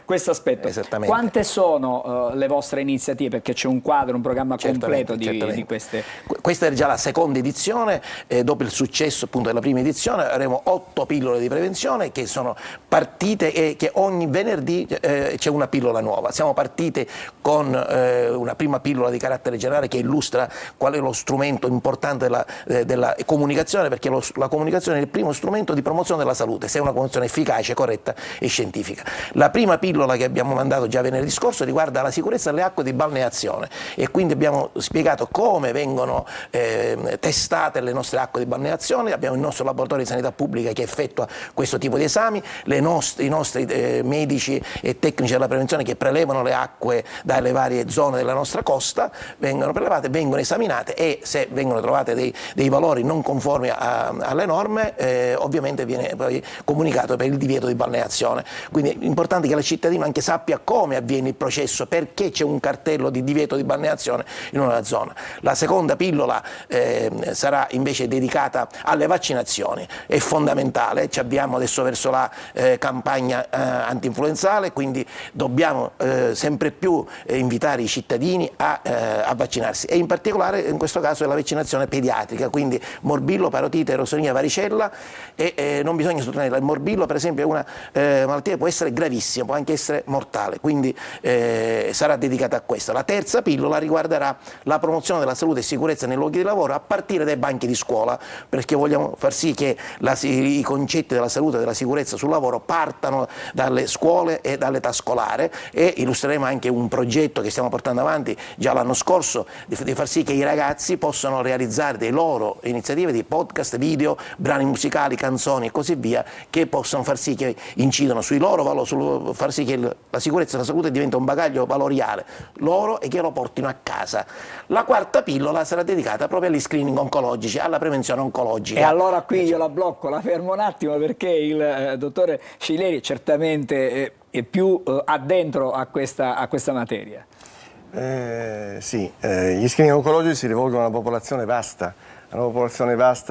questo aspetto. Quante sono le vostre iniziative? Perché c'è un quadro, un programma completo di queste. Questa è già la seconda edizione, dopo il successo appunto della prima edizione avremo 8 pillole di prevenzione che sono partite e che ogni venerdì c'è una pillola nuova. Siamo partiti con una prima pillola di carattere generale che illustra qual è lo strumento importante della comunicazione, perché la comunicazione è il primo strumento di promozione della salute, se è una comunicazione efficace, corretta e scientifica. La prima pillola che abbiamo mandato già venerdì scorso riguarda la sicurezza delle acque di balneazione, e quindi abbiamo spiegato come vengono testate le nostre acque di balneazione. Abbiamo il nostro laboratorio di sanità pubblica che effettua questo tipo di esami, i nostri medici e tecnici della prevenzione che prelevano le acque dalle varie zone della nostra costa, vengono prelevate, vengono esaminate, e se vengono trovate dei valori non conformi alle norme, ovviamente viene poi comunicato per il divieto di balneazione. Quindi è importante che il cittadino anche sappia come avviene il processo, perché c'è un cartello di divieto di balneazione in una zona. La seconda pillola sarà invece dedicata alle vaccinazioni, è fondamentale, ci abbiamo adesso verso la campagna antinfluenzale, quindi dobbiamo sempre più invitare i cittadini a vaccinarsi, e in particolare in questo caso è la vaccinazione pediatrica, quindi morbillo, parotite, rosolia, varicella, e non bisogna sottolineare, il morbillo per esempio è una malattia che può essere gravissima, può anche essere mortale, quindi sarà dedicata a questo. La terza pillola riguarderà la promozione della salute e sicurezza nei luoghi di lavoro a partire dai banchi di scuola, perché vogliamo far sì che i concetti della salute e della sicurezza sul lavoro partano dalle scuole e dall'età scolare, e illustreremo anche un progetto che stiamo portando avanti già l'anno scorso di far sì che i ragazzi possano realizzare delle loro iniziative di podcast, video, brani musicali, canzoni e così via, che possono far sì che incidono sui loro valori, far sì che la sicurezza e la salute diventa un bagaglio valoriale loro e che lo portino a casa. La quarta pillola sarà dedicata proprio agli screening oncologici, alla prevenzione oncologica. E allora qui io la blocco, la fermo un attimo, perché il dottore Sciglieri certamente è più addentro a questa materia. Sì, gli screening oncologici si rivolgono a una popolazione vasta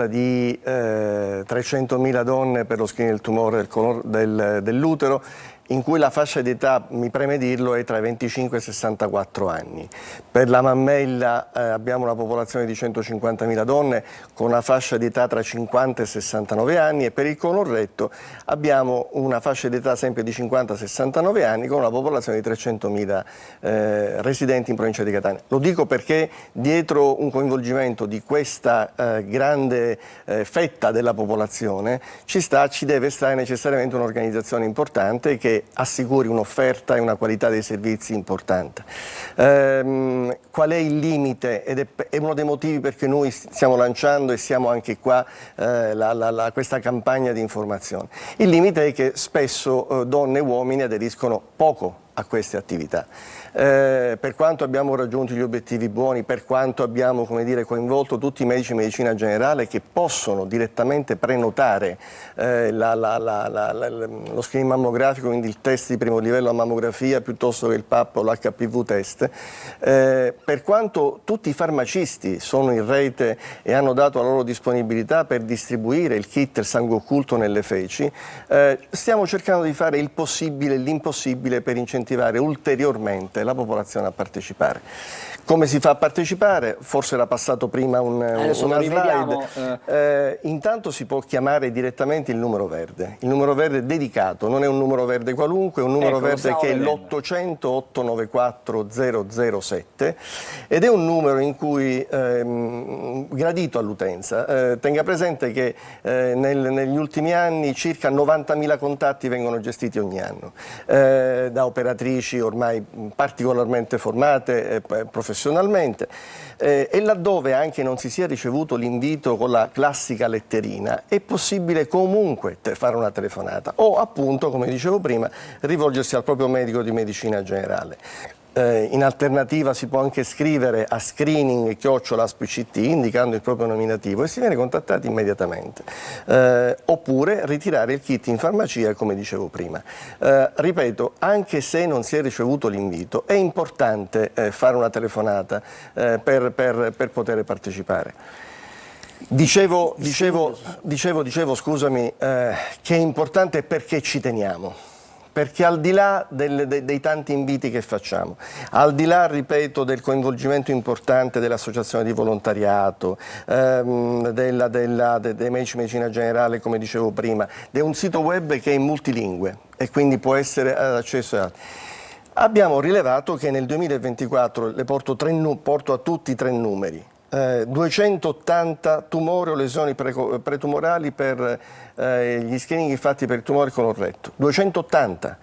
di 300.000 donne per lo screening del tumore dell'utero, in cui la fascia di età, mi preme dirlo, è tra i 25 e i 64 anni. Per la mammella abbiamo una popolazione di 150.000 donne con una fascia di età tra 50 e 69 anni, e per il colon retto abbiamo una fascia di età sempre di 50 e 69 anni con una popolazione di 300.000 residenti in provincia di Catania. Lo dico perché dietro un coinvolgimento di questa grande fetta della popolazione ci deve stare necessariamente un'organizzazione importante che assicuri un'offerta e una qualità dei servizi importante. Qual è il limite? Ed è uno dei motivi perché noi stiamo lanciando e siamo anche qua questa campagna di informazione. Il limite è che spesso donne e uomini aderiscono poco a queste attività. Per quanto abbiamo raggiunto gli obiettivi buoni, per quanto abbiamo, come dire, coinvolto tutti i medici di medicina generale che possono direttamente prenotare lo screening mammografico, quindi il test di primo livello a mammografia piuttosto che il PAP o l'HPV test, per quanto tutti i farmacisti sono in rete e hanno dato la loro disponibilità per distribuire il kit il sangue occulto nelle feci, stiamo cercando di fare il possibile e l'impossibile per incentivare ulteriormente la popolazione a partecipare. Come si fa a partecipare? Forse era passato prima una slide. Intanto si può chiamare direttamente il numero verde. Il numero verde dedicato, non è un numero verde qualunque, è un numero verde che è l'800 894 007 ed è un numero in cui gradito all'utenza. Tenga presente che negli ultimi anni circa 90.000 contatti vengono gestiti ogni anno da operatrici ormai particolarmente formate professionalmente, e laddove anche non si sia ricevuto l'invito con la classica letterina è possibile comunque fare una telefonata o appunto, come dicevo prima, rivolgersi al proprio medico di medicina generale. In alternativa si può anche scrivere a screening@aspct indicando il proprio nominativo e si viene contattati immediatamente, oppure ritirare il kit in farmacia, come dicevo prima. Ripeto, anche se non si è ricevuto l'invito è importante fare una telefonata per poter partecipare. Dicevo, scusami, che è importante perché ci teniamo. Perché al di là dei tanti inviti che facciamo, al di là, ripeto, del coinvolgimento importante dell'associazione di volontariato, dei medici medicina generale, come dicevo prima, di un sito web che è multilingue e quindi può essere ad accesso a altri. Abbiamo rilevato che nel 2024, le porto a tutti 3 numeri, 280 tumori o lesioni pretumorali per gli screening fatti per il tumore colon retto, 280,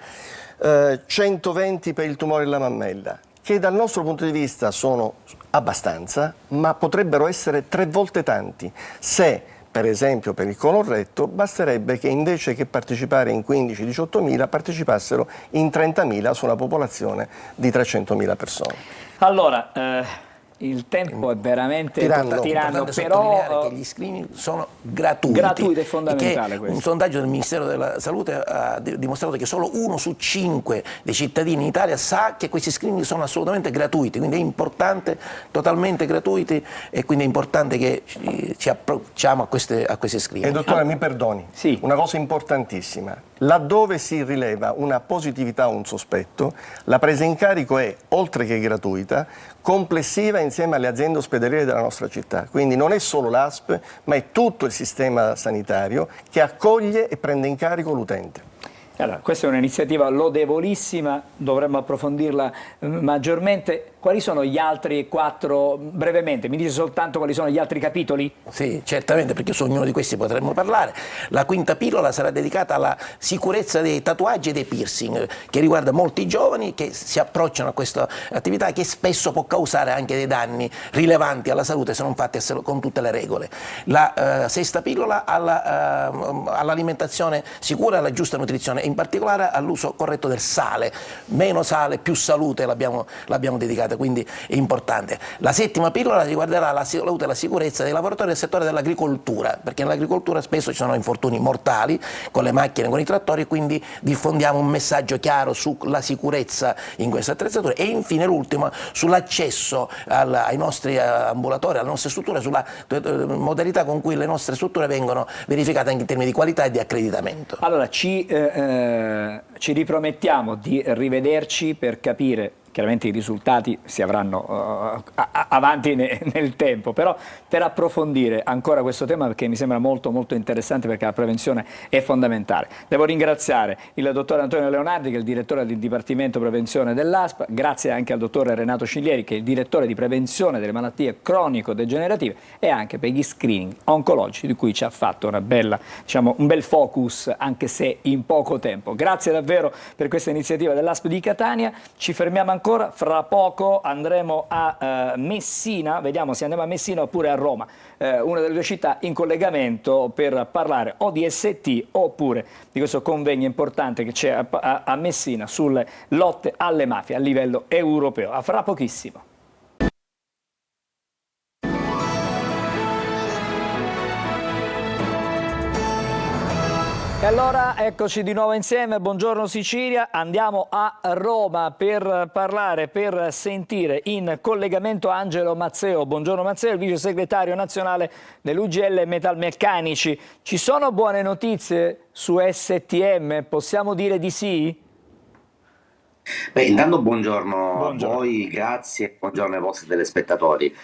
120 per il tumore della mammella, che dal nostro punto di vista sono abbastanza, ma potrebbero essere 3 volte tanti se, per esempio, per il colon retto basterebbe che invece che partecipare in 15-18.000 partecipassero in 30.000 su una popolazione di 300.000 persone. Allora, il tempo è veramente tiranno, però che gli screening sono gratuiti. Gratuito è fondamentale questo. Un sondaggio del Ministero della Salute ha dimostrato che solo 1 su 5 dei cittadini in Italia sa che questi screening sono assolutamente gratuiti, quindi è importante, totalmente gratuiti, e quindi è importante che ci approcciamo a questi screening. E dottore, mi perdoni, sì. Una cosa importantissima. Laddove si rileva una positività o un sospetto, la presa in carico è, oltre che gratuita, complessiva insieme alle aziende ospedaliere della nostra città. Quindi non è solo l'ASP, ma è tutto il sistema sanitario che accoglie e prende in carico l'utente. Allora, questa è un'iniziativa lodevolissima, dovremmo approfondirla maggiormente. Quali sono gli altri 4, brevemente, mi dice soltanto quali sono gli altri capitoli? Sì, certamente, perché su ognuno di questi potremmo parlare. La quinta pillola sarà dedicata alla sicurezza dei tatuaggi e dei piercing, che riguarda molti giovani che si approcciano a questa attività che spesso può causare anche dei danni rilevanti alla salute se non fatti con tutte le regole. La sesta pillola all'alimentazione sicura e alla giusta nutrizione, in particolare all'uso corretto del sale. Meno sale, più salute l'abbiamo dedicata determinate, quindi è importante. La settima pillola riguarderà la salute e la sicurezza dei lavoratori del settore dell'agricoltura, perché nell'agricoltura spesso ci sono infortuni mortali con le macchine, con i trattori, quindi diffondiamo un messaggio chiaro sulla sicurezza in queste attrezzature. E infine l'ultima sull'accesso ai nostri ambulatori, alle nostre strutture, sulla modalità con cui le nostre strutture vengono verificate anche in termini di qualità e di accreditamento. Allora, ci ripromettiamo di rivederci per capire. Chiaramente i risultati si avranno avanti nel tempo, però per approfondire ancora questo tema, perché mi sembra molto molto interessante, perché la prevenzione è fondamentale. Devo ringraziare il dottor Antonio Leonardi, che è il direttore del Dipartimento Prevenzione dell'ASP, grazie anche al dottor Renato Cilieri, che è il direttore di prevenzione delle malattie cronico-degenerative, e anche per gli screening oncologici, di cui ci ha fatto una bella, diciamo, un bel focus, anche se in poco tempo. Grazie davvero per questa iniziativa dell'ASP di Catania. Ci fermiamo ancora, fra poco andremo a Messina, vediamo se andiamo a Messina oppure a Roma, una delle due città in collegamento per parlare o di ST oppure di questo convegno importante che c'è a Messina sulle lotte alle mafie a livello europeo. A fra pochissimo. E allora eccoci di nuovo insieme, buongiorno Sicilia, andiamo a Roma per parlare, per sentire in collegamento Angelo Mazzeo. Buongiorno Mazzeo, il vice segretario nazionale dell'UGL Metalmeccanici. Ci sono buone notizie su STM? Possiamo dire di sì? Beh, intanto buongiorno a voi, grazie, buongiorno ai vostri telespettatori.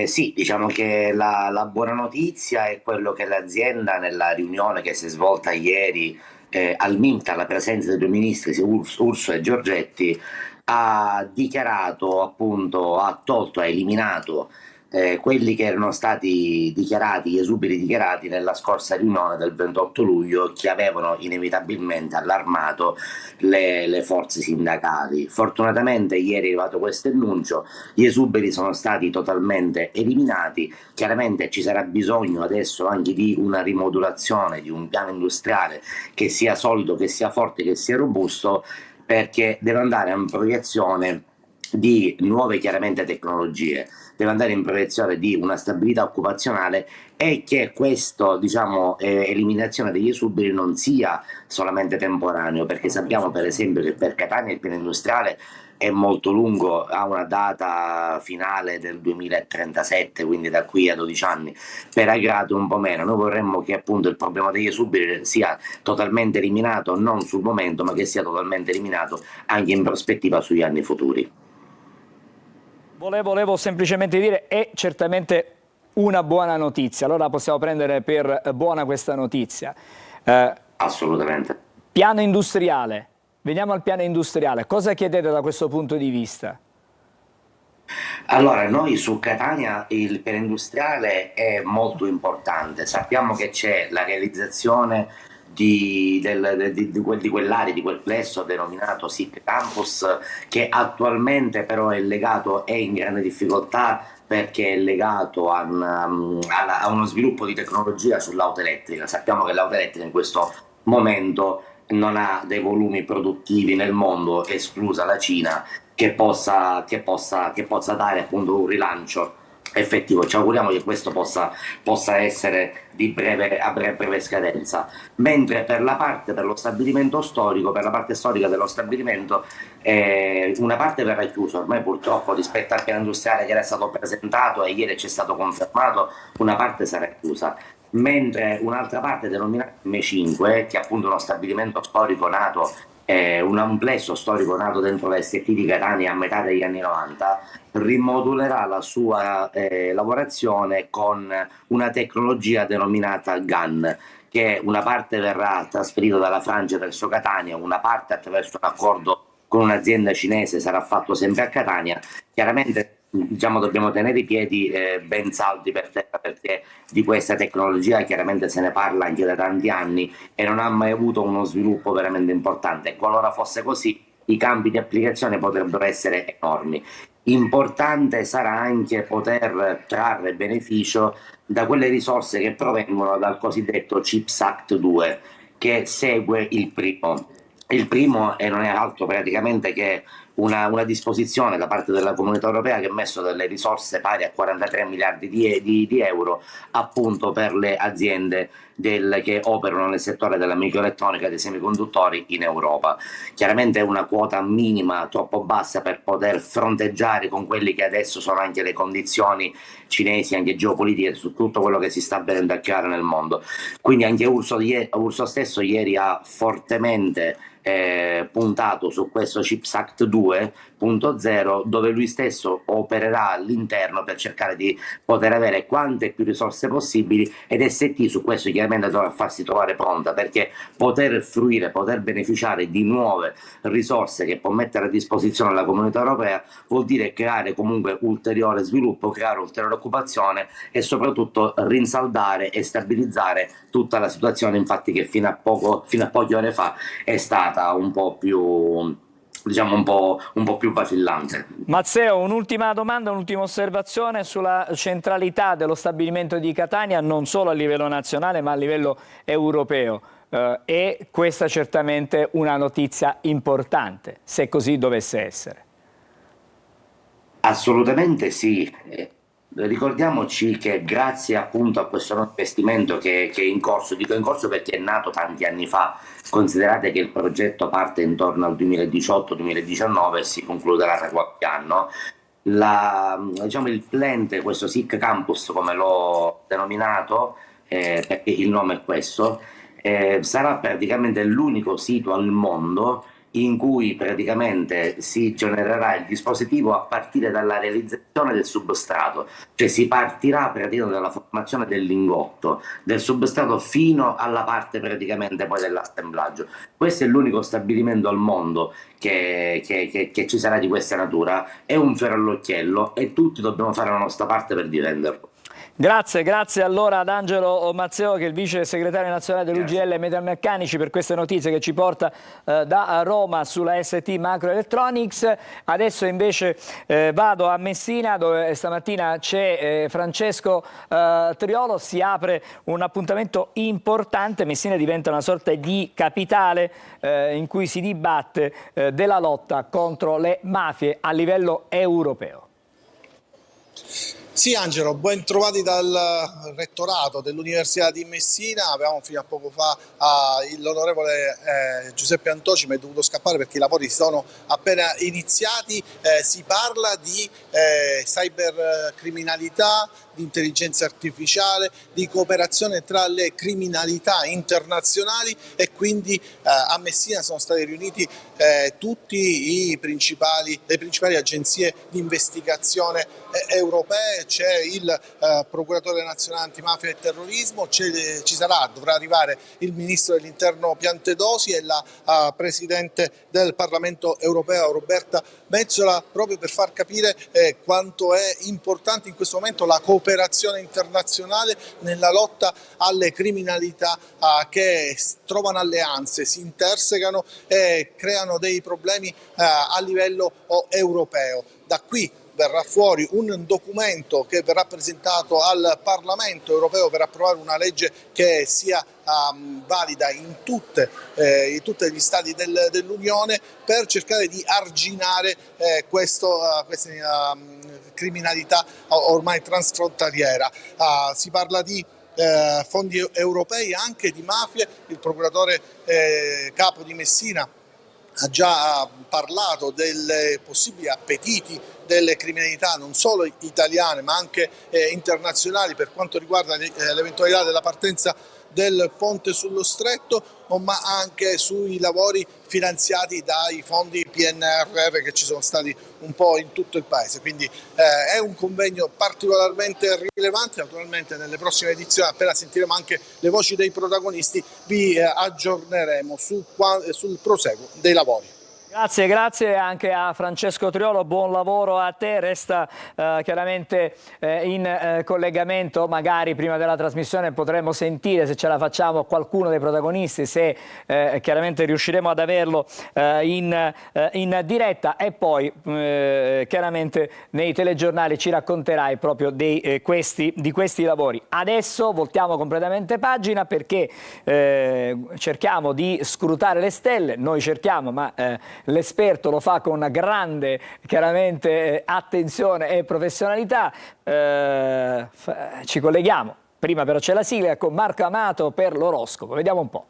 Sì, diciamo che la buona notizia è quello che l'azienda, nella riunione che si è svolta ieri al MIMT, alla presenza dei due ministri Urso e Giorgetti, ha dichiarato, appunto, ha eliminato quelli che erano stati dichiarati, gli esuberi dichiarati nella scorsa riunione del 28 luglio, che avevano inevitabilmente allarmato le forze sindacali. Fortunatamente ieri è arrivato questo annuncio, gli esuberi sono stati totalmente eliminati. Chiaramente ci sarà bisogno adesso anche di una rimodulazione, di un piano industriale che sia solido, che sia forte, che sia robusto, perché deve andare in proiezione di nuove, chiaramente, tecnologie, deve andare in proiezione di una stabilità occupazionale, e che questo, diciamo, eliminazione degli esuberi non sia solamente temporaneo, perché sappiamo per esempio che per Catania il piano industriale è molto lungo, ha una data finale del 2037, quindi da qui a 12 anni, per Agrate un po' meno. Noi vorremmo che appunto il problema degli esuberi sia totalmente eliminato, non sul momento, ma che sia totalmente eliminato anche in prospettiva sugli anni futuri. Volevo semplicemente dire, è certamente una buona notizia, allora possiamo prendere per buona questa notizia. Assolutamente. Piano industriale, veniamo al piano industriale, cosa chiedete da questo punto di vista? Allora, noi su Catania il piano industriale è molto importante, sappiamo che c'è la realizzazione di quell'area, di quel plesso denominato SIC Campus, che attualmente però è in grande difficoltà, perché è legato a uno sviluppo di tecnologia sull'auto elettrica. Sappiamo che l'auto elettrica in questo momento non ha dei volumi produttivi nel mondo, esclusa la Cina, che possa dare appunto un rilancio effettivo. Ci auguriamo che questo possa essere a breve scadenza, mentre per lo stabilimento storico, per la parte storica dello stabilimento, una parte verrà chiusa ormai, purtroppo, rispetto al piano industriale che era stato presentato e ieri ci è stato confermato, una parte sarà chiusa, mentre un'altra parte denominata M5, che è appunto uno stabilimento storico nato, un plesso storico nato dentro la ST di Catania a metà degli anni 90, rimodulerà la sua lavorazione con una tecnologia denominata GAN, che una parte verrà trasferita dalla Francia verso Catania, una parte attraverso un accordo con un'azienda cinese sarà fatto sempre a Catania. Chiaramente, diciamo, dobbiamo tenere i piedi ben saldi per terra, perché di questa tecnologia chiaramente se ne parla anche da tanti anni e non ha mai avuto uno sviluppo veramente importante. Qualora fosse così, i campi di applicazione potrebbero essere enormi. Importante sarà anche poter trarre beneficio da quelle risorse che provengono dal cosiddetto CHIPS Act 2, che segue il primo. Il primo non è altro praticamente che una disposizione da parte della Comunità Europea che ha messo delle risorse pari a 43 miliardi di euro appunto per le aziende che operano nel settore della microelettronica e dei semiconduttori in Europa. Chiaramente è una quota minima troppo bassa per poter fronteggiare con quelli che adesso sono anche le condizioni cinesi, anche geopolitiche, su tutto quello che si sta vedendo a creare nel mondo. Quindi anche Urso stesso ieri ha fortemente puntato su questo Chips Act 2.0, dove lui stesso opererà all'interno per cercare di poter avere quante più risorse possibili, ed ST su questo chiaramente dovrà farsi trovare pronta, perché poter fruire, poter beneficiare di nuove risorse che può mettere a disposizione la Comunità Europea vuol dire creare comunque ulteriore sviluppo, creare ulteriore occupazione e soprattutto rinsaldare e stabilizzare tutta la situazione, infatti, che fino a poche ore fa è stata un po' più, diciamo, un po' più vacillante. Mazzeo, un'ultima domanda, un'ultima osservazione sulla centralità dello stabilimento di Catania, non solo a livello nazionale ma a livello europeo. E questa certamente una notizia importante, se così dovesse essere. Assolutamente sì. Ricordiamoci che grazie appunto a questo investimento che è in corso, dico in corso perché è nato tanti anni fa, considerate che il progetto parte intorno al 2018-2019 e si concluderà tra qualche anno, diciamo il plant, questo SIC Campus come l'ho denominato, perché il nome è questo, sarà praticamente l'unico sito al mondo in cui praticamente si genererà il dispositivo a partire dalla realizzazione del substrato, cioè si partirà praticamente dalla formazione del lingotto, del substrato, fino alla parte praticamente poi dell'assemblaggio. Questo è l'unico stabilimento al mondo che ci sarà di questa natura, è un fiore all'occhiello e tutti dobbiamo fare la nostra parte per difenderlo. Grazie allora ad Angelo Mazzeo, che è il vice segretario nazionale dell'UGL Metalmeccanici, per queste notizie che ci porta da Roma sulla ST Microelectronics. Adesso invece vado a Messina, dove stamattina c'è Francesco Triolo. Si apre un appuntamento importante. Messina diventa una sorta di capitale in cui si dibatte della lotta contro le mafie a livello europeo. Sì Angelo, ben trovati dal rettorato dell'Università di Messina. Avevamo fino a poco fa l'onorevole Giuseppe Antoci, ma è dovuto scappare perché i lavori sono appena iniziati. Si parla di cybercriminalità, di intelligenza artificiale, di cooperazione tra le criminalità internazionali, e quindi a Messina sono stati riuniti tutti le principali agenzie di investigazione europee. C'è il procuratore nazionale antimafia e terrorismo, dovrà arrivare il ministro dell'interno Piantedosi e la presidente del Parlamento europeo Roberta Metsola, proprio per far capire quanto è importante in questo momento la cooperazione internazionale nella lotta alle criminalità che trovano alleanze, si intersecano e creano dei problemi a livello europeo. Da qui verrà fuori un documento che verrà presentato al Parlamento europeo per approvare una legge che sia valida in tutti gli stati dell'Unione, per cercare di arginare questa criminalità ormai transfrontaliera. Si parla di fondi europei, anche di mafie. Il procuratore capo di Messina ha già parlato dei possibili appetiti delle criminalità non solo italiane ma anche internazionali per quanto riguarda l'eventualità della partenza del ponte sullo Stretto, ma anche sui lavori finanziati dai fondi PNRR che ci sono stati un po' in tutto il paese. Quindi è un convegno particolarmente rilevante. Naturalmente nelle prossime edizioni, appena sentiremo anche le voci dei protagonisti, vi aggiorneremo sul proseguo dei lavori. Grazie anche a Francesco Triolo, buon lavoro a te. Resta chiaramente in collegamento, magari prima della trasmissione potremo sentire, se ce la facciamo, qualcuno dei protagonisti, se chiaramente riusciremo ad averlo in diretta, e poi chiaramente nei telegiornali ci racconterai proprio di questi lavori. Adesso voltiamo completamente pagina, perché cerchiamo di scrutare le stelle, noi cerchiamo, ma l'esperto lo fa con grande, chiaramente, attenzione e professionalità. Ci colleghiamo, prima però c'è la sigla, con Marco Amato per l'oroscopo. Vediamo un po'.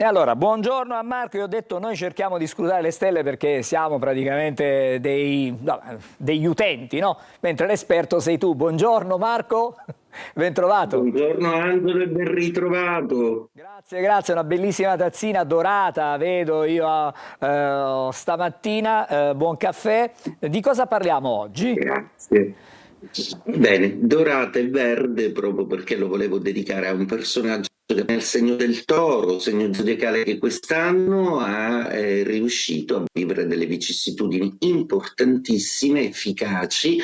E allora, buongiorno a Marco. Io ho detto noi cerchiamo di scrutare le stelle perché siamo praticamente degli utenti, no? Mentre l'esperto sei tu. Buongiorno Marco, ben trovato. Buongiorno Angelo e ben ritrovato. Grazie, una bellissima tazzina dorata, vedo io stamattina, buon caffè. Di cosa parliamo oggi? Grazie. Bene, dorata e verde proprio perché lo volevo dedicare a un personaggio che nel segno del Toro, segno zodiacale che quest'anno è riuscito a vivere delle vicissitudini importantissime, efficaci,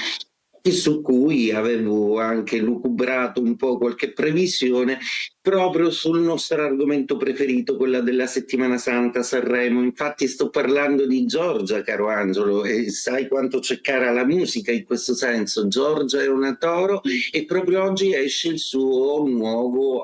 e su cui avevo anche lucubrato un po' qualche previsione proprio sul nostro argomento preferito, quella della Settimana Santa Sanremo. Infatti sto parlando di Giorgia, caro Angelo, e sai quanto c'è cara la musica in questo senso. Giorgia è una Toro e proprio oggi esce il suo nuovo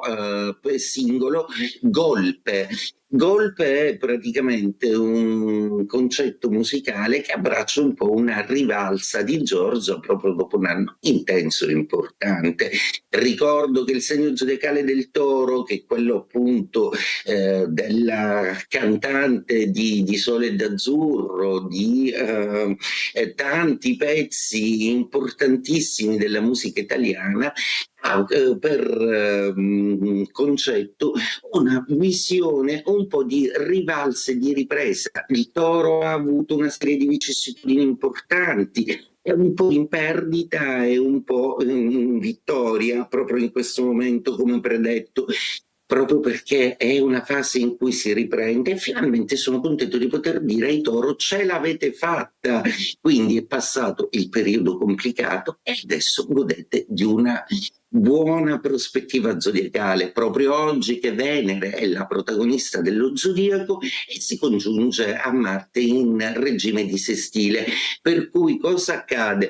singolo, Golpe. Golpe è praticamente un concetto musicale che abbraccia un po' una rivalsa di Giorgia proprio dopo un anno intenso e importante. Ricordo che il segno zodiacale del Toro, che è quello appunto della cantante di Sole ed Azzurro, di tanti pezzi importantissimi della musica italiana, ha per concetto una visione un po' di rivalsa e di ripresa. Il Toro ha avuto una serie di vicissitudini importanti, è un po' in perdita e un po' in vittoria proprio in questo momento, come predetto, proprio perché è una fase in cui si riprende, e finalmente sono contento di poter dire ai Toro: ce l'avete fatta. Quindi è passato il periodo complicato e adesso godete di una buona prospettiva zodiacale, proprio oggi che Venere è la protagonista dello zodiaco e si congiunge a Marte in regime di sestile. Per cui cosa accade?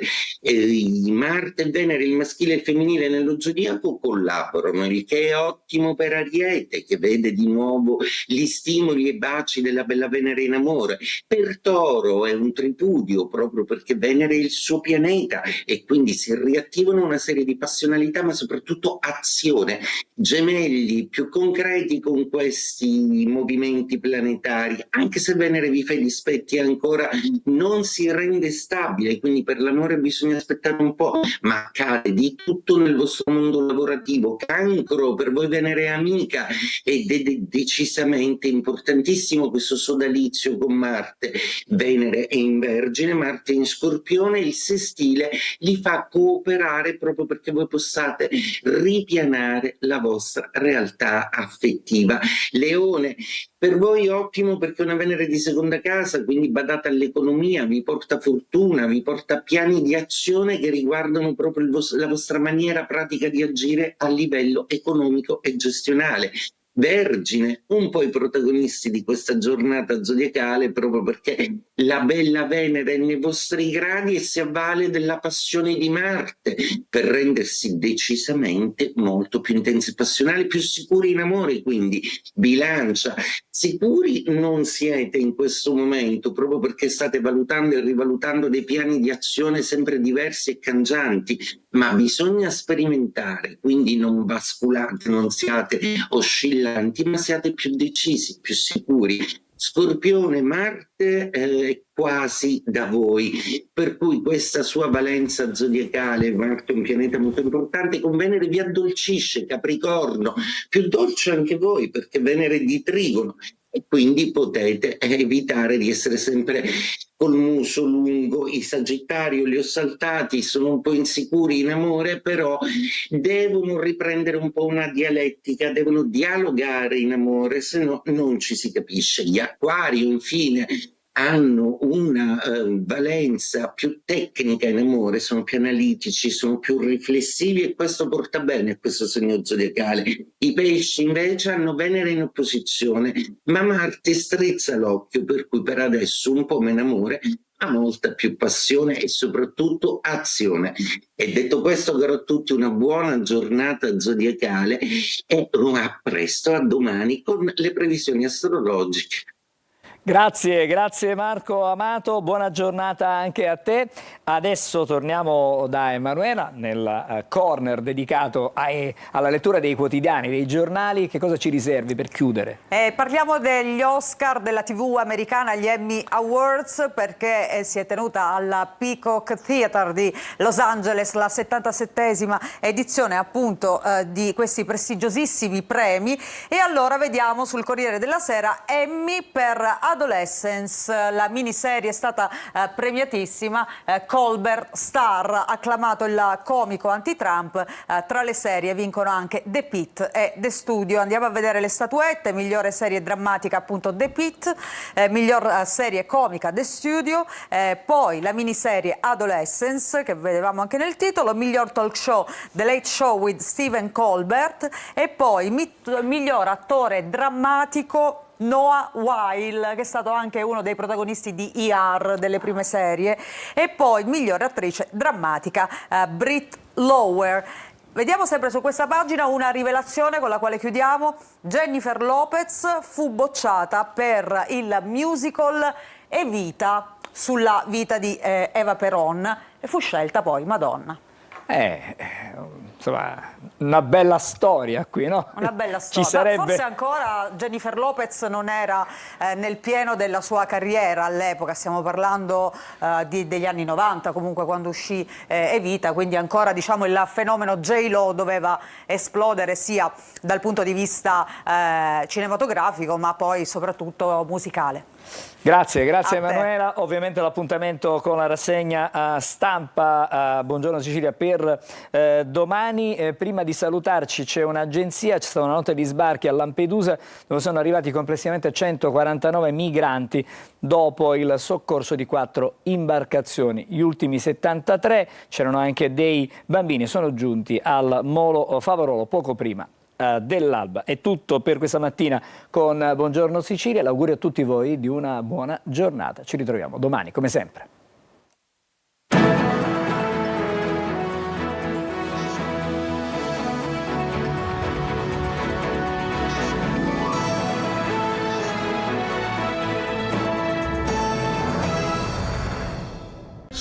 Marte e Venere, il maschile e il femminile nello zodiaco, collaborano, il che è ottimo per Ariete, che vede di nuovo gli stimoli e baci della bella Venere in amore. Per Toro è un tripudio, proprio perché Venere è il suo pianeta e quindi si riattivano una serie di passionalità, ma soprattutto azione. Gemelli più concreti con questi movimenti planetari, anche se Venere vi fa i dispetti ancora non si rende stabile, quindi per l'amore bisogna aspettare un po', ma accade di tutto nel vostro mondo lavorativo. Cancro, per voi Venere è amica ed è decisamente importantissimo questo sodalizio con Marte. Venere è in Vergine, Marte è in Scorpione, il sestile li fa cooperare proprio perché voi possiate ripianare la vostra realtà affettiva. Leone, per voi ottimo perché è una Venere di seconda casa, quindi badate all'economia, vi porta fortuna, vi porta piani di azione che riguardano proprio la vostra maniera pratica di agire a livello economico e gestionale. Vergine, un po' i protagonisti di questa giornata zodiacale proprio perché la bella Venere è nei vostri gradi e si avvale della passione di Marte per rendersi decisamente molto più intensi e passionali, più sicuri in amore. Quindi Bilancia, sicuri non siete in questo momento proprio perché state valutando e rivalutando dei piani di azione sempre diversi e cangianti, ma bisogna sperimentare, quindi non basculate, non siate oscillanti, ma siate più decisi, più sicuri. Scorpione, Marte è quasi da voi, per cui questa sua valenza zodiacale, Marte è un pianeta molto importante, con Venere vi addolcisce. Capricorno, più dolce anche voi perché Venere è di Trigono e quindi potete evitare di essere sempre col muso lungo. I Sagittario li ho saltati, sono un po' insicuri in amore, però devono riprendere un po' una dialettica, devono dialogare in amore, se no non ci si capisce. Gli Acquario infine hanno una valenza più tecnica in amore, sono più analitici, sono più riflessivi e questo porta bene a questo segno zodiacale. I Pesci invece hanno Venere in opposizione, ma Marte strizza l'occhio, per cui per adesso un po' meno amore, ha molta più passione e soprattutto azione. E detto questo, auguro a tutti una buona giornata zodiacale e a presto, a domani con le previsioni astrologiche. Grazie, grazie Marco Amato, buona giornata anche a te. Adesso torniamo da Emanuela nel corner dedicato alla lettura dei quotidiani, dei giornali. Che cosa ci riservi per chiudere? Parliamo degli Oscar della TV americana, gli Emmy Awards, perché si è tenuta al Peacock Theater di Los Angeles la 77esima edizione appunto di questi prestigiosissimi premi. E allora vediamo sul Corriere della Sera Emmy per Adolescence, la miniserie è stata premiatissima, Colbert Star, acclamato il comico anti-Trump, tra le serie vincono anche The Pitt e The Studio. Andiamo a vedere le statuette: migliore serie drammatica appunto The Pitt, miglior serie comica The Studio, poi la miniserie Adolescence che vedevamo anche nel titolo, miglior talk show The Late Show with Stephen Colbert e poi miglior attore drammatico Noah Wyle, che è stato anche uno dei protagonisti di ER delle prime serie, e poi migliore attrice drammatica Britt Lower. Vediamo sempre su questa pagina una rivelazione con la quale chiudiamo. Jennifer Lopez fu bocciata per il musical Evita, sulla vita di Eva Peron, e fu scelta poi Madonna. Insomma, una bella storia qui, no? Una bella storia. Ci sarebbe... Forse ancora Jennifer Lopez non era nel pieno della sua carriera all'epoca, stiamo parlando degli anni 90, comunque quando uscì Evita, quindi ancora diciamo il fenomeno J-Lo doveva esplodere sia dal punto di vista cinematografico ma poi soprattutto musicale. Grazie, grazie Emanuela. Ovviamente l'appuntamento con la rassegna stampa Buongiorno Sicilia per domani. Prima di salutarci c'è un'agenzia, c'è stata una notte di sbarchi a Lampedusa dove sono arrivati complessivamente 149 migranti dopo il soccorso di 4 imbarcazioni. Gli ultimi 73, c'erano anche dei bambini, sono giunti al Molo Favarolo poco prima dell'alba. È tutto per questa mattina con Buongiorno Sicilia. L'augurio a tutti voi di una buona giornata. Ci ritroviamo domani come sempre.